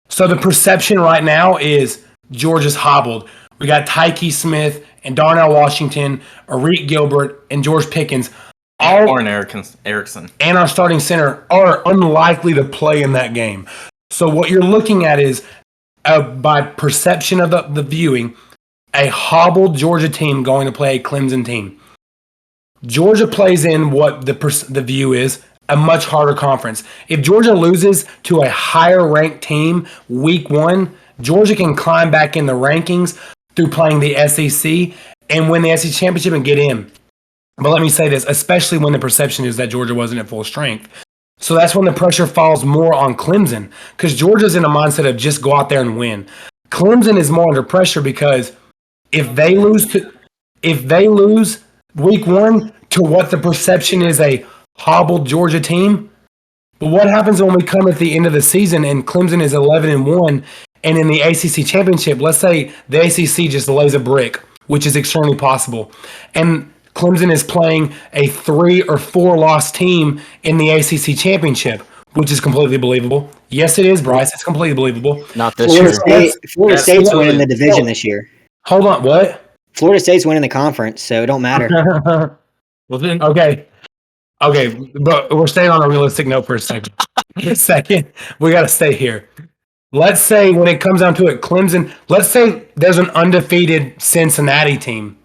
So the perception right now is Georgia's hobbled. We got Tyke Smith and Darnell Washington, Arik Gilbert, and George Pickens. Warren Erickson. And our starting center are unlikely to play in that game. So what you're looking at is, by perception of the viewing, a hobbled Georgia team going to play a Clemson team. Georgia plays in what the view is, a much harder conference. If Georgia loses to a higher ranked team week 1, Georgia can climb back in the rankings through playing the SEC and win the SEC championship and get in. But let me say this, especially when the perception is that Georgia wasn't at full strength. So that's when the pressure falls more on Clemson, because Georgia's in a mindset of just go out there and win. Clemson is more under pressure because if they lose week 1 to what the perception is a hobbled Georgia team, but what happens when we come at the end of the season and Clemson is 11-1, and in the ACC championship, let's say the ACC just lays a brick, which is extremely possible, and Clemson is playing a 3 or 4 loss team in the ACC championship, which is completely believable. Yes, it is, Bryce. It's completely believable. Not this year. Florida State's winning the division this year. Hold on, what? Florida State's winning the conference, so it don't matter. Well then, okay, but we're staying on a realistic note for a second. We got to stay here. Let's say when it comes down to it, Clemson. Let's say there's an undefeated Cincinnati team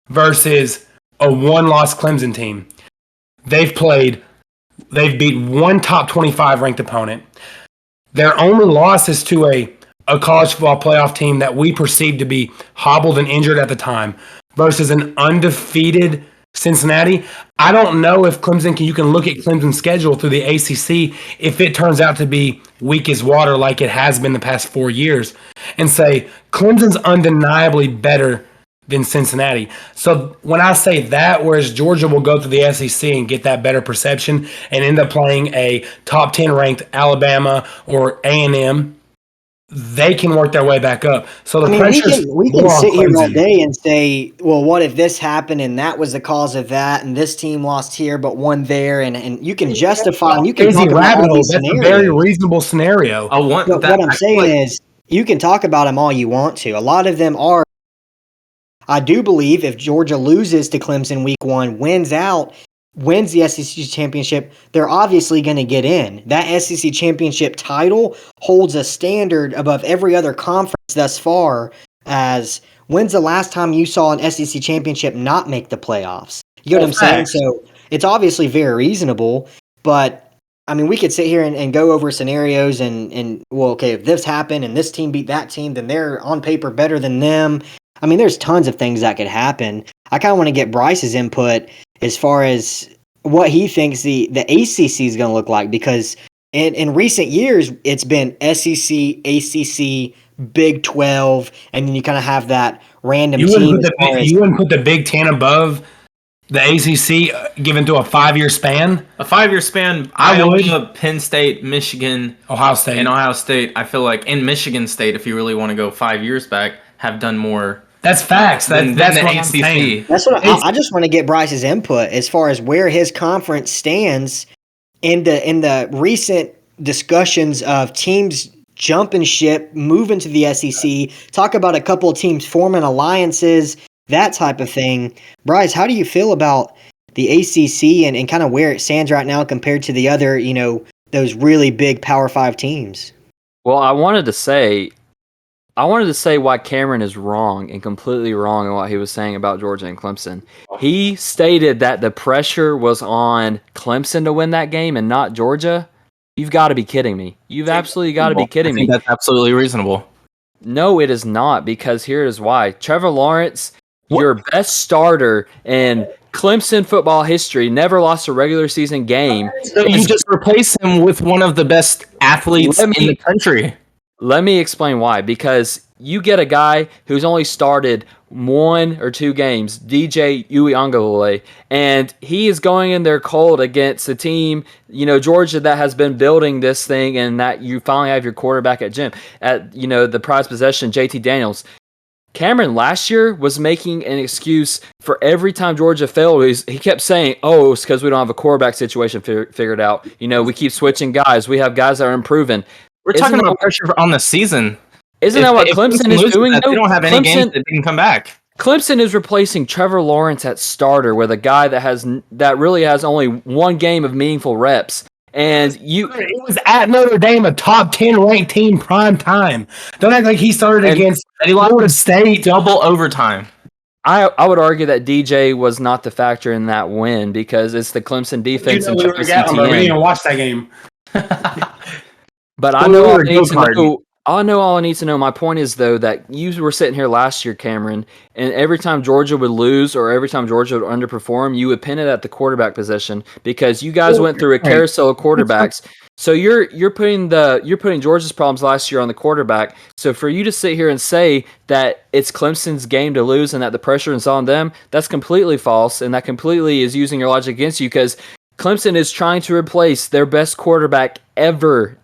versus a 1-loss Clemson team. They've beat one top 25 ranked opponent. Their only loss is to a college football playoff team that we perceived to be hobbled and injured at the time versus an undefeated Cincinnati. I don't know if you can look at Clemson's schedule through the ACC if it turns out to be weak as water like it has been the past 4 years and say Clemson's undeniably better than Cincinnati. So when I say that, whereas Georgia will go to the SEC and get that better perception and end up playing a top 10 ranked Alabama or A&M, they can work their way back up. So we can sit here all day and say, well, what if this happened and that was the cause of that, and this team lost here but won there, and you can justify and you can talk about all these scenarios. That's a very reasonable scenario. What I'm saying is, you can talk about them all you want to. A lot of them are. I do believe if Georgia loses to Clemson week 1, wins the SEC championship, they're obviously going to get in. That SEC championship title holds a standard above every other conference thus far. As when's the last time you saw an SEC championship not make the playoffs? You know what I'm saying? So it's obviously very reasonable, but I mean, we could sit here and go over scenarios and well, okay, if this happened and this team beat that team, then they're on paper better than them. I mean, there's tons of things that could happen. I kind of want to get Bryce's input as far as what he thinks the ACC is going to look like, because in recent years, it's been SEC, ACC, Big 12, and then you kind of have that random team. You wouldn't put the Big 10 above the ACC given to a 5-year span? A 5-year span, Iowa, Penn State, Michigan, Ohio State. And Ohio State, I feel like, and Michigan State, if you really want to go 5 years back, have done more. That's facts. That's what I'm saying. That's what I just want to get Bryce's input as far as where his conference stands in the recent discussions of teams jumping ship, moving to the SEC. Talk about a couple of teams forming alliances, that type of thing. Bryce, how do you feel about the ACC and kind of where it stands right now compared to the other, those really big Power 5 teams? Well, I wanted to say why Cameron is wrong and completely wrong in what he was saying about Georgia and Clemson. He stated that the pressure was on Clemson to win that game and not Georgia. You've got to be kidding me. You've absolutely got to be kidding me. That's absolutely reasonable. No, it is not, because here is why. Trevor Lawrence, your best starter in Clemson football history, never lost a regular season game. So you just replace him with one of the best athletes in the country. Let me explain why. Because you get a guy who's only started 1 or 2 games, DJ Uiagalelei, and he is going in there cold against a team, Georgia, that has been building this thing, and that you finally have your quarterback at the prized possession, JT Daniels. Cameron last year was making an excuse for every time Georgia failed. He kept saying, it's because we don't have a quarterback situation figured out. We keep switching guys. We have guys that are improving. We're talking about pressure on the season. Isn't that what Clemson is doing? They don't have any games that can come back. Clemson is replacing Trevor Lawrence at starter with a guy that really has only one game of meaningful reps. And it was at Notre Dame, a top 10 ranked team, prime time. Don't act like he started against Florida State. Double overtime. I would argue that DJ was not the factor in that win because it's the Clemson defense. We didn't even watch that game. But I know all I need to know. My point is, though, that you were sitting here last year, Cameron, and every time Georgia would lose or every time Georgia would underperform, you would pin it at the quarterback position because you guys went through a carousel of quarterbacks. So you're putting Georgia's problems last year on the quarterback. So for you to sit here and say that it's Clemson's game to lose and that the pressure is on them, that's completely false, and that completely is using your logic against you because Clemson is trying to replace their best quarterback ever.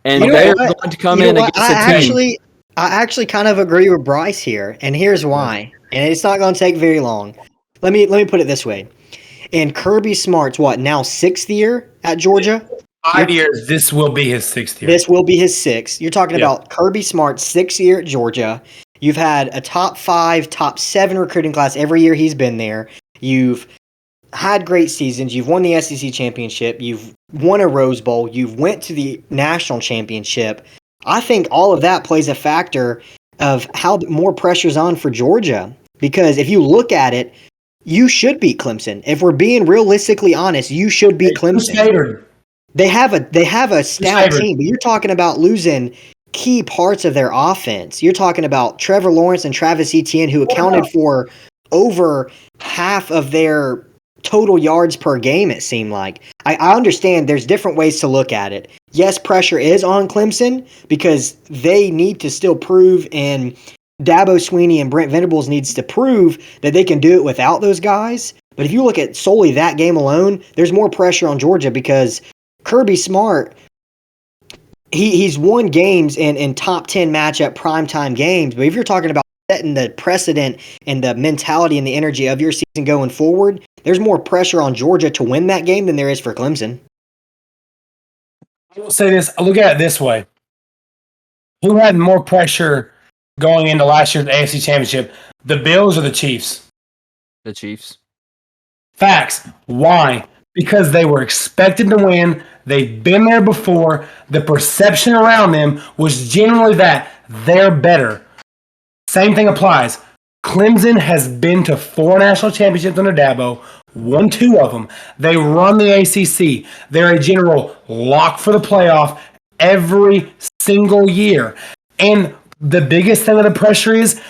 And they're going to come in against a team. I actually kind of agree with Bryce here, and here's why. And it's not going to take very long. Let me put it this way. And Kirby Smart's now 6th year at Georgia? 5 years. This will be his 6th year. This will be his 6th. You're talking about Kirby Smart's 6th year at Georgia. You've had a top 5, top 7 recruiting class every year he's been there. You've had great seasons. You've won the SEC championship. You've won a Rose Bowl. You've went to the national championship. I think all of that plays a factor of how more pressure's on for Georgia. Because if you look at it, you should beat Clemson. If we're being realistically honest, you should beat Clemson. They have a stout team, but you're talking about losing key parts of their offense. You're talking about Trevor Lawrence and Travis Etienne, who accounted for over half of their total yards per game, it seemed like. I understand there's different ways to look at it. Yes, pressure is on Clemson because they need to still prove, and Dabo Swinney and Brent Venables needs to prove that they can do it without those guys. But if you look at solely that game alone, there's more pressure on Georgia because Kirby Smart, he's won games in top 10 matchup primetime games. But if you're talking about setting the precedent and the mentality and the energy of your season going forward, there's more pressure on Georgia to win that game than there is for Clemson. I will say this. Look at it this way. Who had more pressure going into last year's AFC Championship, the Bills or the Chiefs? The Chiefs. Facts. Why? Because they were expected to win. They've been there before. The perception around them was generally that they're better. Same thing applies. Clemson has been to 4 national championships under Dabo, won 2 of them. They run the ACC. They're a general lock for the playoff every single year. And the biggest thing of the pressure is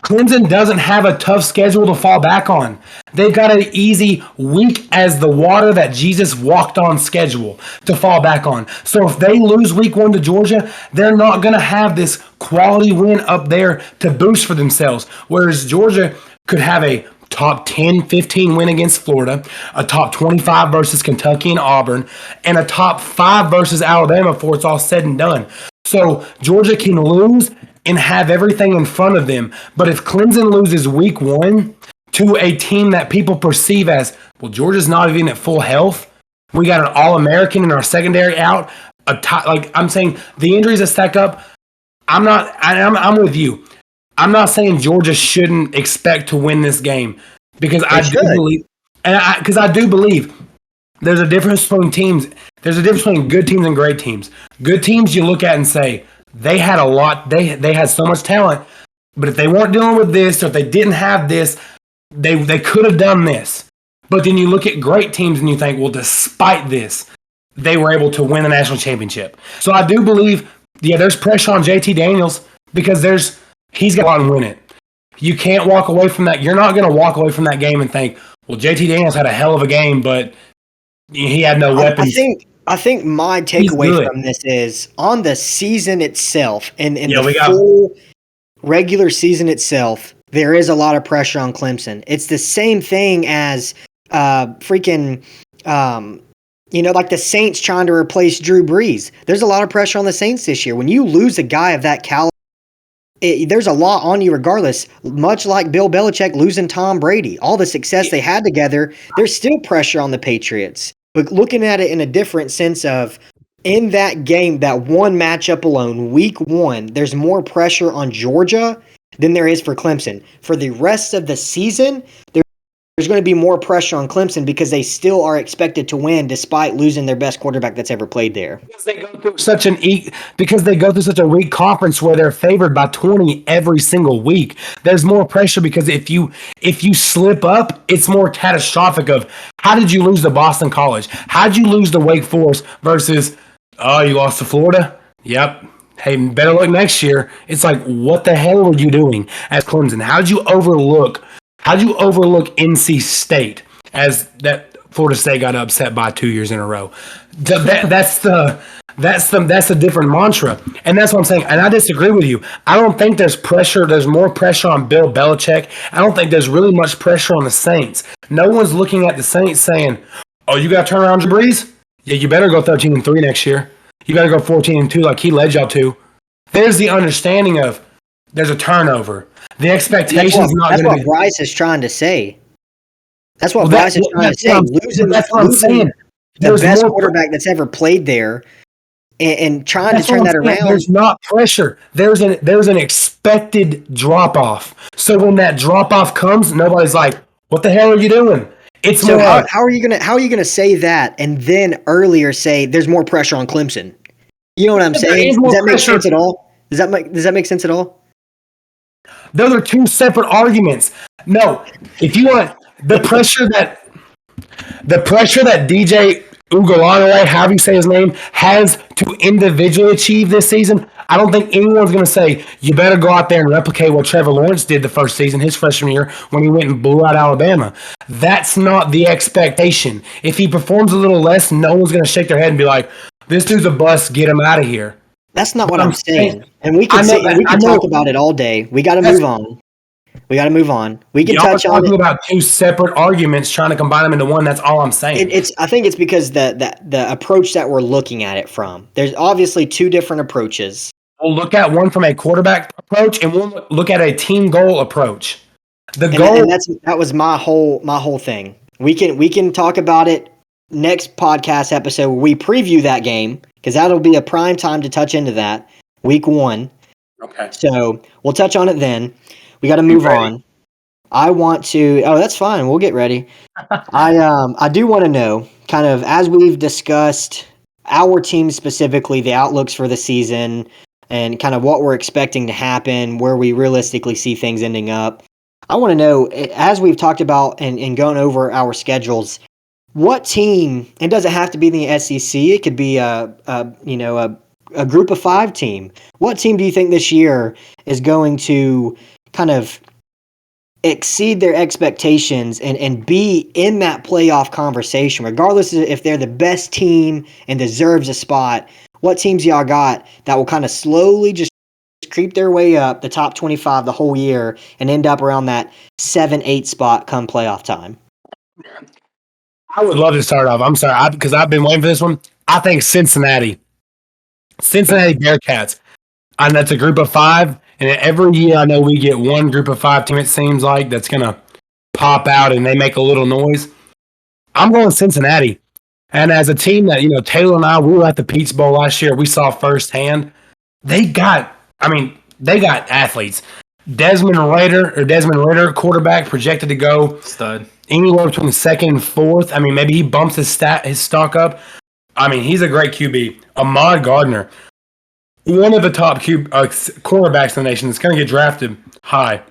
Clemson doesn't have a tough schedule to fall back on. They've got an easy, weak as the water that Jesus walked on schedule to fall back on. So if they lose week 1 to Georgia, they're not going to have this quality win up there to boost for themselves. Whereas Georgia could have a top 10, 15 win against Florida, a top 25 versus Kentucky and Auburn, and a top 5 versus Alabama before it's all said and done. So Georgia can lose and have everything in front of them. But if Clemson loses week 1 to a team that people perceive as, well, Georgia's not even at full health, we got an All-American in our secondary out, I'm saying the injuries that stack up, I'm with you. I'm not saying Georgia shouldn't expect to win this game because I do believe there's a difference between teams. There's a difference between good teams and great teams. Good teams you look at and say, they had a lot. They had so much talent, but if they weren't dealing with this, or if they didn't have this, they could have done this. But then you look at great teams and you think, well, despite this, they were able to win the national championship. So I do believe, there's pressure on JT Daniels because he's got to go out and win it. You can't walk away from that. You're not going to walk away from that game and think, well, JT Daniels had a hell of a game, but he had no weapons. I think my takeaway from this is on the season itself and the full regular season itself, there is a lot of pressure on Clemson. It's the same thing as like the Saints trying to replace Drew Brees. There's a lot of pressure on the Saints this year. When you lose a guy of that caliber, there's a lot on you regardless, much like Bill Belichick losing Tom Brady. All the success they had together, there's still pressure on the Patriots. But looking at it in a different sense of in that game, that one matchup alone, week 1, there's more pressure on Georgia than there is for Clemson. For the rest of the season, there's going to be more pressure on Clemson because they still are expected to win despite losing their best quarterback that's ever played there. Because they go through such a weak conference where they're favored by 20 every single week. There's more pressure because if you slip up, it's more catastrophic of how did you lose to Boston College? How did you lose to Wake Forest versus you lost to Florida? Yep. Hey, better luck next year. It's like, what the hell were you doing as Clemson? How'd you overlook NC State as that Florida State got upset by 2 years in a row? That's a different mantra, and that's what I'm saying. And I disagree with you. I don't think there's pressure. There's more pressure on Bill Belichick. I don't think there's really much pressure on the Saints. No one's looking at the Saints saying, "Oh, you got to turn around Drew Brees? Yeah, you better go 13-3 next year. You better go 14-2 like he led y'all to." There's the understanding of there's a turnover. The expectation's not going to be. That's what Bryce is trying to say. That's what Bryce is trying to say. Losing the best quarterback that's ever played there and trying to turn that around. There's not pressure. There's an expected drop-off. So when that drop-off comes, nobody's like, what the hell are you doing? It's so how are you gonna say that and then earlier say there's more pressure on Clemson? You know what I'm saying? Does that make sense at all? Does that make sense at all? Those are two separate arguments. No, if you want the pressure that DJ Ugalonere, however you say his name, has to individually achieve this season, I don't think anyone's going to say, you better go out there and replicate what Trevor Lawrence did the first season, his freshman year, when he went and blew out Alabama. That's not the expectation. If he performs a little less, no one's going to shake their head and be like, this dude's a bust, get him out of here. That's not what I'm saying. And we can talk about it all day. We got to move on. We can touch on it. Talking about two separate arguments, trying to combine them into one. That's all I'm saying. I think it's because the approach that we're looking at it from. There's obviously two different approaches. We'll look at one from a quarterback approach, and we'll look at a team goal approach. That was my whole thing. We can talk about it next podcast episode where we preview that game, because that'll be a prime time to touch into that, week 1. Okay. So we'll touch on it then. We got to move on. I want to. Oh, that's fine. We'll get ready. I do want to know, kind of as we've discussed our team specifically, the outlooks for the season, and kind of what we're expecting to happen, where we realistically see things ending up. I want to know, as we've talked about and gone over our schedules, what team? It doesn't have to be the SEC. It could be a group of 5 team. What team do you think this year is going to kind of exceed their expectations and be in that playoff conversation, regardless of if they're the best team and deserves a spot? What teams y'all got that will kind of slowly just creep their way up the top 25 the whole year and end up around that 7-8 spot come playoff time? I would love to start off. I'm sorry, because I've been waiting for this one. I think Cincinnati Bearcats. And that's a group of 5. And every year I know we get one group of 5 team, it seems like, that's going to pop out and they make a little noise. I'm going Cincinnati. And as a team that, Taylor and I, we were at the Peach Bowl last year. We saw firsthand. They got athletes. Desmond Ritter, quarterback, projected to go stud anywhere between 2nd and 4th. I mean, maybe he bumps his stock up. I mean, he's a great QB. Ahmad Gardner, one of the top quarterbacks in the nation, that's going to get drafted high.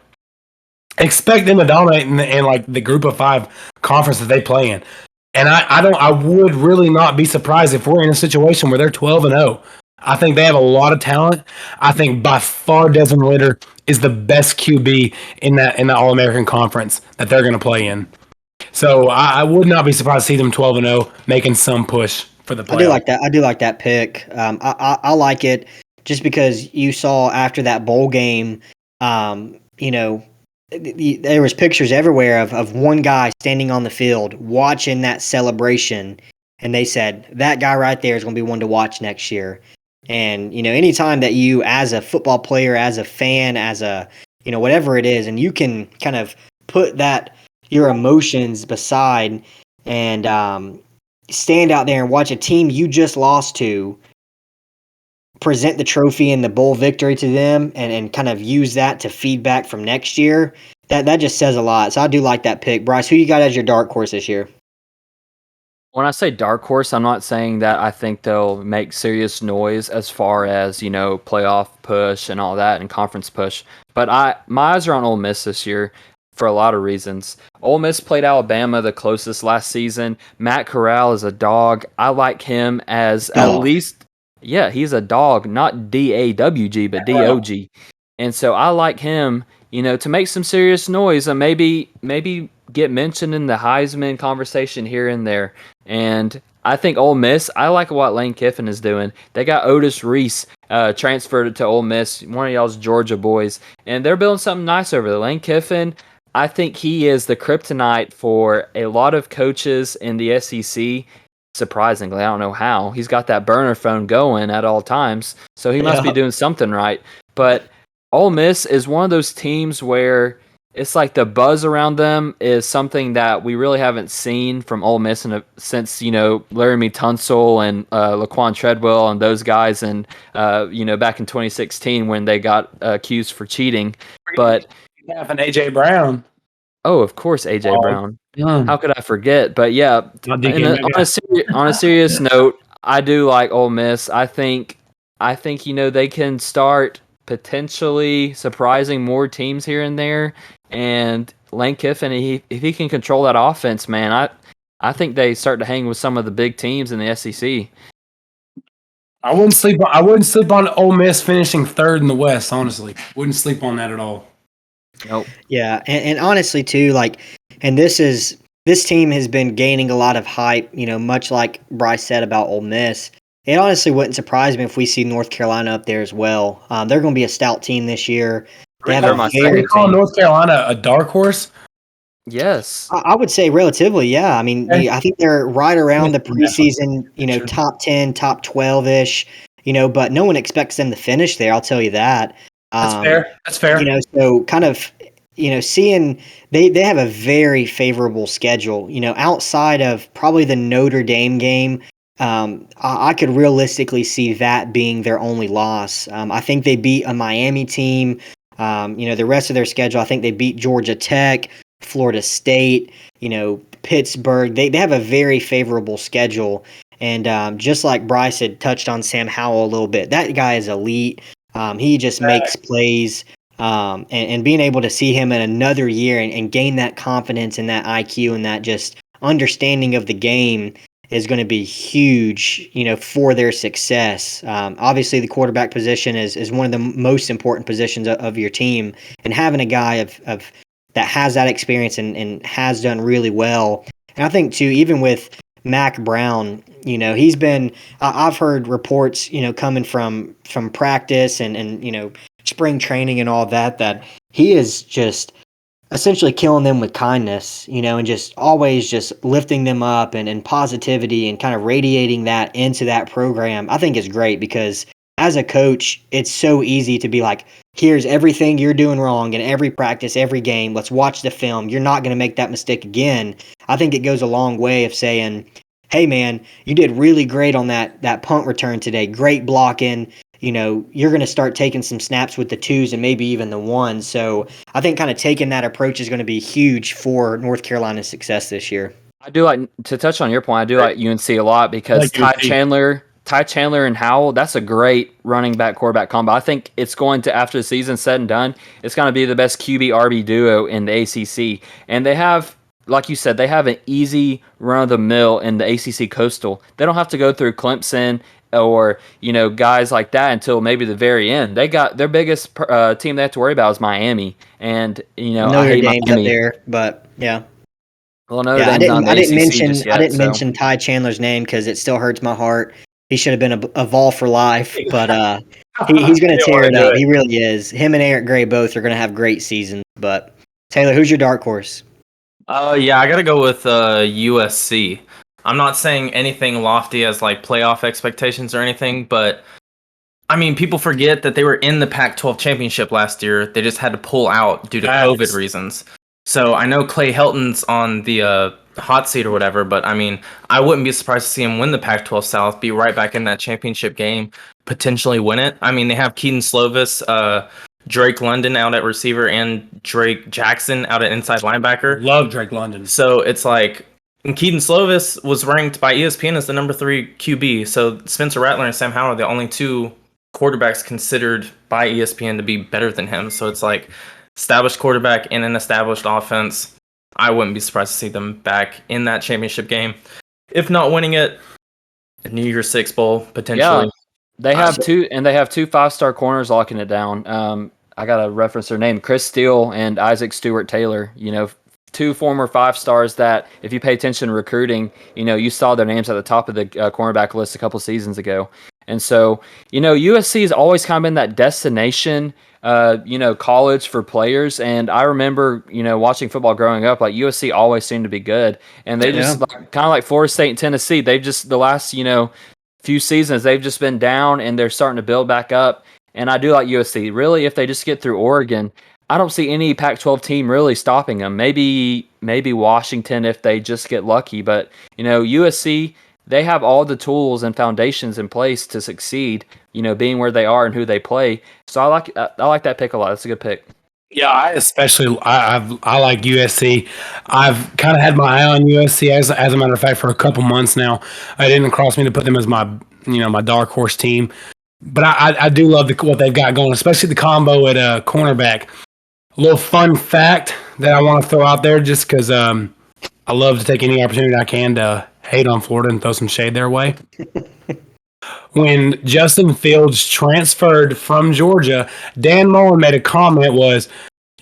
Expect them to dominate in like the group of 5 conference that they play in. And I would really not be surprised if we're in a situation where they're 12-0. I think they have a lot of talent. I think by far Desmond Ritter is the best QB in the All-American Conference that they're going to play in. So I would not be surprised to see them 12-0 making some push for the playoff. I do like that pick. I like it just because you saw after that bowl game, there was pictures everywhere of one guy standing on the field watching that celebration, and they said that guy right there is going to be one to watch next year. And anytime that you, as a football player, as a fan, as a whatever it is, and you can kind of put your emotions beside and stand out there and watch a team you just lost to present the trophy and the bowl victory to them and kind of use that to feedback from next year, that just says a lot. So I do like that pick. Bryce, who you got as your dark horse this year? When I say dark horse, I'm not saying that I think they'll make serious noise as far as, playoff push and all that and conference push. But my eyes are on Ole Miss this year for a lot of reasons. Ole Miss played Alabama the closest last season. Matt Corral is a dog. I like him as at least, yeah, he's a dog, not D-A-W-G, but D-O-G. And so I like him, to make some serious noise and maybe get mentioned in the Heisman conversation here and there. And I think Ole Miss, I like what Lane Kiffin is doing. They got Otis Reese transferred to Ole Miss, one of y'all's Georgia boys, and they're building something nice over there. Lane Kiffin, I think he is the kryptonite for a lot of coaches in the SEC. Surprisingly, I don't know how. He's got that burner phone going at all times, so he must be doing something right. But Ole Miss is one of those teams where it's like the buzz around them is something that we really haven't seen from Ole Miss since, Laramie Tunsil and Laquan Treadwell and those guys and, back in 2016 when they got accused for cheating. But an A.J. Brown. Oh, of course, A.J. Brown. How could I forget? But yeah, on a serious note, I do like Ole Miss. I think they can start potentially surprising more teams here and there. And Lane Kiffin, if he can control that offense, man, I think they start to hang with some of the big teams in the SEC. I wouldn't sleep on Ole Miss finishing third in the West, honestly. Wouldn't sleep on that at all. Nope. Yeah, and honestly too, this team has been gaining a lot of hype, much like Bryce said about Ole Miss. It honestly wouldn't surprise me if we see North Carolina up there as well. They're going to be a stout team this year. They have call North Carolina a dark horse? Yes. I would say relatively, yeah. I mean, I think they're right around the preseason, top 10, top 12-ish, but no one expects them to finish there, I'll tell you that. That's fair. So kind of, seeing they have a very favorable schedule, outside of probably the Notre Dame game. I could realistically see that being their only loss. I think they beat a Miami team. The rest of their schedule, I think they beat Georgia Tech, Florida State, Pittsburgh. They have a very favorable schedule. And just like Bryce had touched on Sam Howell a little bit, that guy is elite. He just makes plays. And being able to see him in another year and gain that confidence and that IQ and that just understanding of the game is going to be huge, for their success. Obviously, the quarterback position is one of the most important positions of your team, and having a guy of that has that experience and has done really well. And I think too, even with Mac Brown, he's been. I've heard reports, coming from practice and spring training and all that he is just essentially killing them with kindness, and just always just lifting them up and positivity and kind of radiating that into that program. I think is great because as a coach, it's so easy to be like, here's everything you're doing wrong in every practice, every game. Let's watch the film. You're not going to make that mistake again. I think it goes a long way of saying, hey man, you did really great on that punt return today. Great blocking. You're going to start taking some snaps with the twos and maybe even the ones. So I think kind of taking that approach is going to be huge for North Carolina's success this year. I do like, to touch on your point, I do like UNC a lot because Ty Chandler and Howell, that's a great running back quarterback combo. I think it's going to, after the season said and done, it's going to be the best QB-RB duo in the ACC. And they have, like you said, they have an easy run-of-the-mill in the ACC Coastal. They don't have to go through Clemson or guys like that until maybe the very end. They got their biggest team they have to worry about is Miami, and Notre Dame's up there, but yeah. Well, Notre Dame's not in the ACC I didn't mention Ty Chandler's name because it still hurts my heart. He should have been a Vol for life, but he's going to tear it up. He really is. Him and Eric Gray both are going to have great seasons. But Taylor, who's your dark horse? Yeah, I got to go with USC. I'm not saying anything lofty as like playoff expectations or anything, but I mean, people forget that they were in the Pac-12 championship last year. They just had to pull out due to COVID reasons. So I know Clay Helton's on the hot seat or whatever. But I mean, I wouldn't be surprised to see him win the Pac-12 South, be right back in that championship game, potentially win it. I mean, they have Keaton Slovis, Drake London out at receiver, and Drake Jackson out at inside linebacker. Love Drake London. So it's like, and Keaton Slovis was ranked by ESPN as the number 3 QB. So Spencer Rattler and Sam Howell are the only 2 quarterbacks considered by ESPN to be better than him. So it's like established quarterback in an established offense. I wouldn't be surprised to see them back in that championship game. If not winning it, New Year's Six Bowl potentially. Yeah, they have two 5-star corners locking it down. I got to reference their name: Chris Steele and Isaac Stewart Taylor. 2 former 5-stars that, if you pay attention to recruiting, you saw their names at the top of the cornerback list a couple seasons ago. And so, USC has always kind of been that destination, college for players. And I remember, watching football growing up, like USC always seemed to be good. And they just kind of like Florida State and Tennessee, they've just, the last, few seasons, they've just been down and they're starting to build back up. And I do like USC. Really, if they just get through Oregon, I don't see any Pac-12 team really stopping them. Maybe Washington if they just get lucky. But, USC, they have all the tools and foundations in place to succeed, being where they are and who they play. So I like that pick a lot. That's a good pick. Yeah, I like USC. I've kind of had my eye on USC as a matter of fact for a couple months now. It didn't cross me to put them as my my dark horse team, but I do love what they've got going, especially the combo at cornerback. A little fun fact that I want to throw out there, just because I love to take any opportunity I can to hate on Florida and throw some shade their way. When Justin Fields transferred from Georgia, Dan Mullen made a comment was,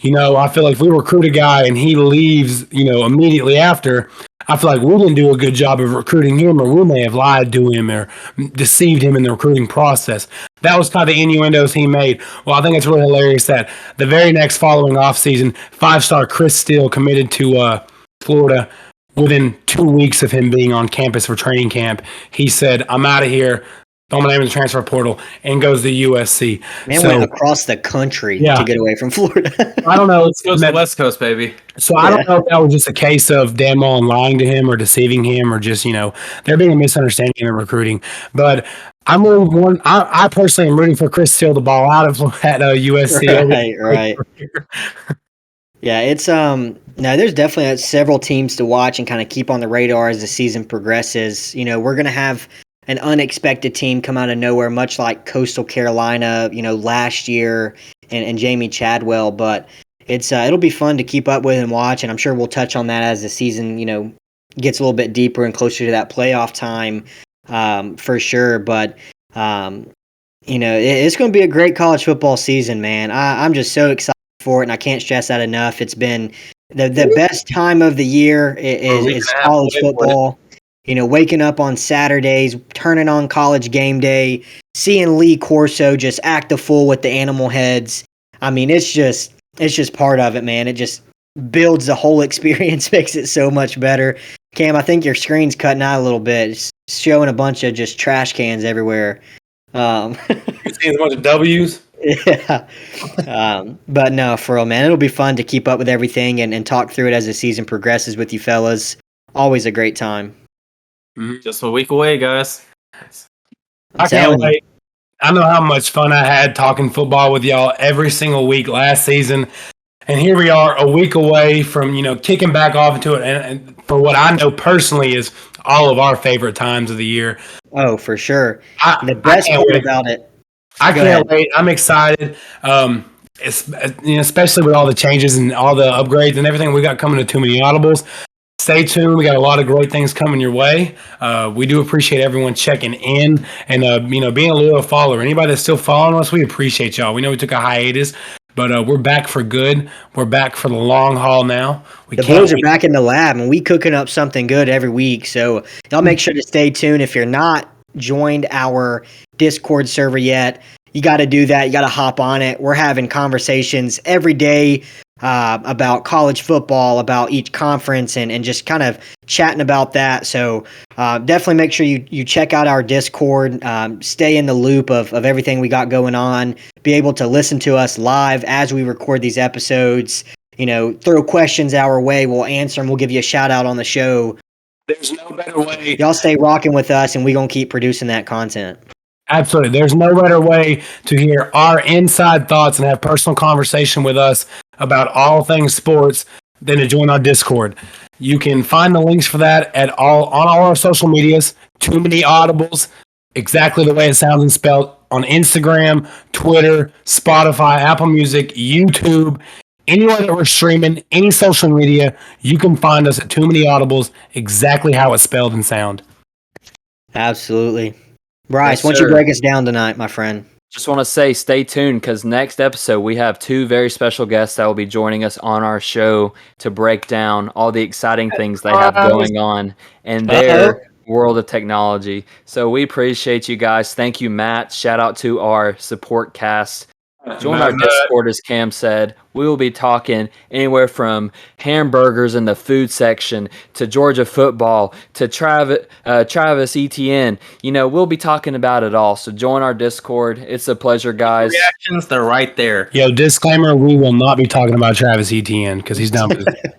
I feel like if we recruit a guy and he leaves, immediately after, I feel like we didn't do a good job of recruiting him, or we may have lied to him or deceived him in the recruiting process. That was kind of the innuendos he made. Well, I think it's really hilarious that the very next following offseason, 5-star Chris Steele committed to Florida. Within 2 weeks of him being on campus for training camp, he said, "I'm out of here. Throw my name in the transfer portal," and goes to USC. Man, went across the country to get away from Florida. I don't know. Let's go to the West Coast, baby. So I don't know if that was just a case of Dan Mullen lying to him or deceiving him, or just there being a misunderstanding in the recruiting. But I personally am rooting for Chris Steele to ball out of at USC. Right. Yeah, it's no, there's definitely several teams to watch and kind of keep on the radar as the season progresses. We're gonna have an unexpected team come out of nowhere, much like Coastal Carolina, last year and Jamie Chadwell. But it'll be fun to keep up with and watch, and I'm sure we'll touch on that as the season gets a little bit deeper and closer to that playoff time, for sure. But it's going to be a great college football season, man. I'm just so excited for it, and I can't stress that enough. It's been the best time of the year is college football. Waking up on Saturdays, turning on College Game Day, seeing Lee Corso just act a fool with the animal heads. I mean, it's just part of it, man. It just builds the whole experience, makes it so much better. Cam, I think your screen's cutting out a little bit. It's showing a bunch of just trash cans everywhere. You seeing a bunch of W's? Yeah. But no, for real, man, it'll be fun to keep up with everything and talk through it as the season progresses with you fellas. Always a great time. Just a week away, guys. I can't wait. I know how much fun I had talking football with y'all every single week last season. And here we are a week away from, kicking back off into it. And for what I know personally is all of our favorite times of the year. Oh, for sure. The best part about it. I can't wait. I'm excited. Especially with all the changes and all the upgrades and everything we got coming to Too Many Audibles. Stay tuned. We got a lot of great things coming your way. We do appreciate everyone checking in and, being a loyal follower. Anybody that's still following us, we appreciate y'all. We know we took a hiatus, but we're back for good. We're back for the long haul now. The boys are back in the lab, and we cooking up something good every week. So y'all make sure to stay tuned. If you're not joined our Discord server yet, you got to do that. You got to hop on it. We're having conversations every day about college football, about each conference, and just kind of chatting about that. So definitely make sure you check out our Discord, stay in the loop of everything we got going on, be able to listen to us live as we record these episodes, throw questions our way. We'll answer them. We'll give you a shout out on the show. There's no better way. Y'all stay rocking with us, and we're going to keep producing that content. Absolutely. There's no better way to hear our inside thoughts and have personal conversation with us about all things sports than to join our Discord. You can find the links for that on all our social medias. Too Many Audibles, exactly the way it sounds and spelled, on Instagram, Twitter, Spotify, Apple Music, YouTube, anywhere that we're streaming, any social media, you can find us at Too Many Audibles, exactly how it's spelled and sound. Absolutely. Bryce, Yes, why don't you sir. break us down tonight, my friend? Just want to say stay tuned because next episode we have two very special guests that will be joining us on our show to break down all the exciting things they have going on in their world of technology. So we appreciate you guys. Thank you, Matt. Shout out to our support cast. Join our Discord, as Cam said. We will be talking anywhere from hamburgers in the food section to Georgia football to Travis Etienne. We'll be talking about it all. So join our Discord. It's a pleasure, guys. Reactions, they're right there. Yo, disclaimer, we will not be talking about Travis Etienne because he's done with it.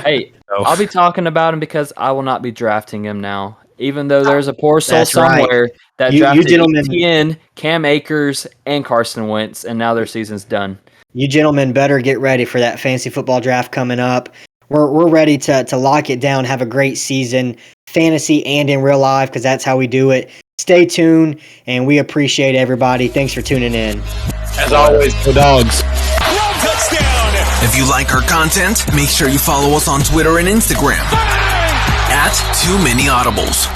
Hey, I'll be talking about him because I will not be drafting him now. Even though there's a poor soul That's right. somewhere that You drafted gentlemen- Etienne, Cam Akers, and Carson Wentz, and now their season's done. You gentlemen better get ready for that fantasy football draft coming up. We're ready to lock it down, have a great season, fantasy and in real life, because that's how we do it. Stay tuned, and we appreciate everybody. Thanks for tuning in. As always, the dogs. Touchdown. If you like our content, make sure you follow us on Twitter and Instagram at Too Many Audibles.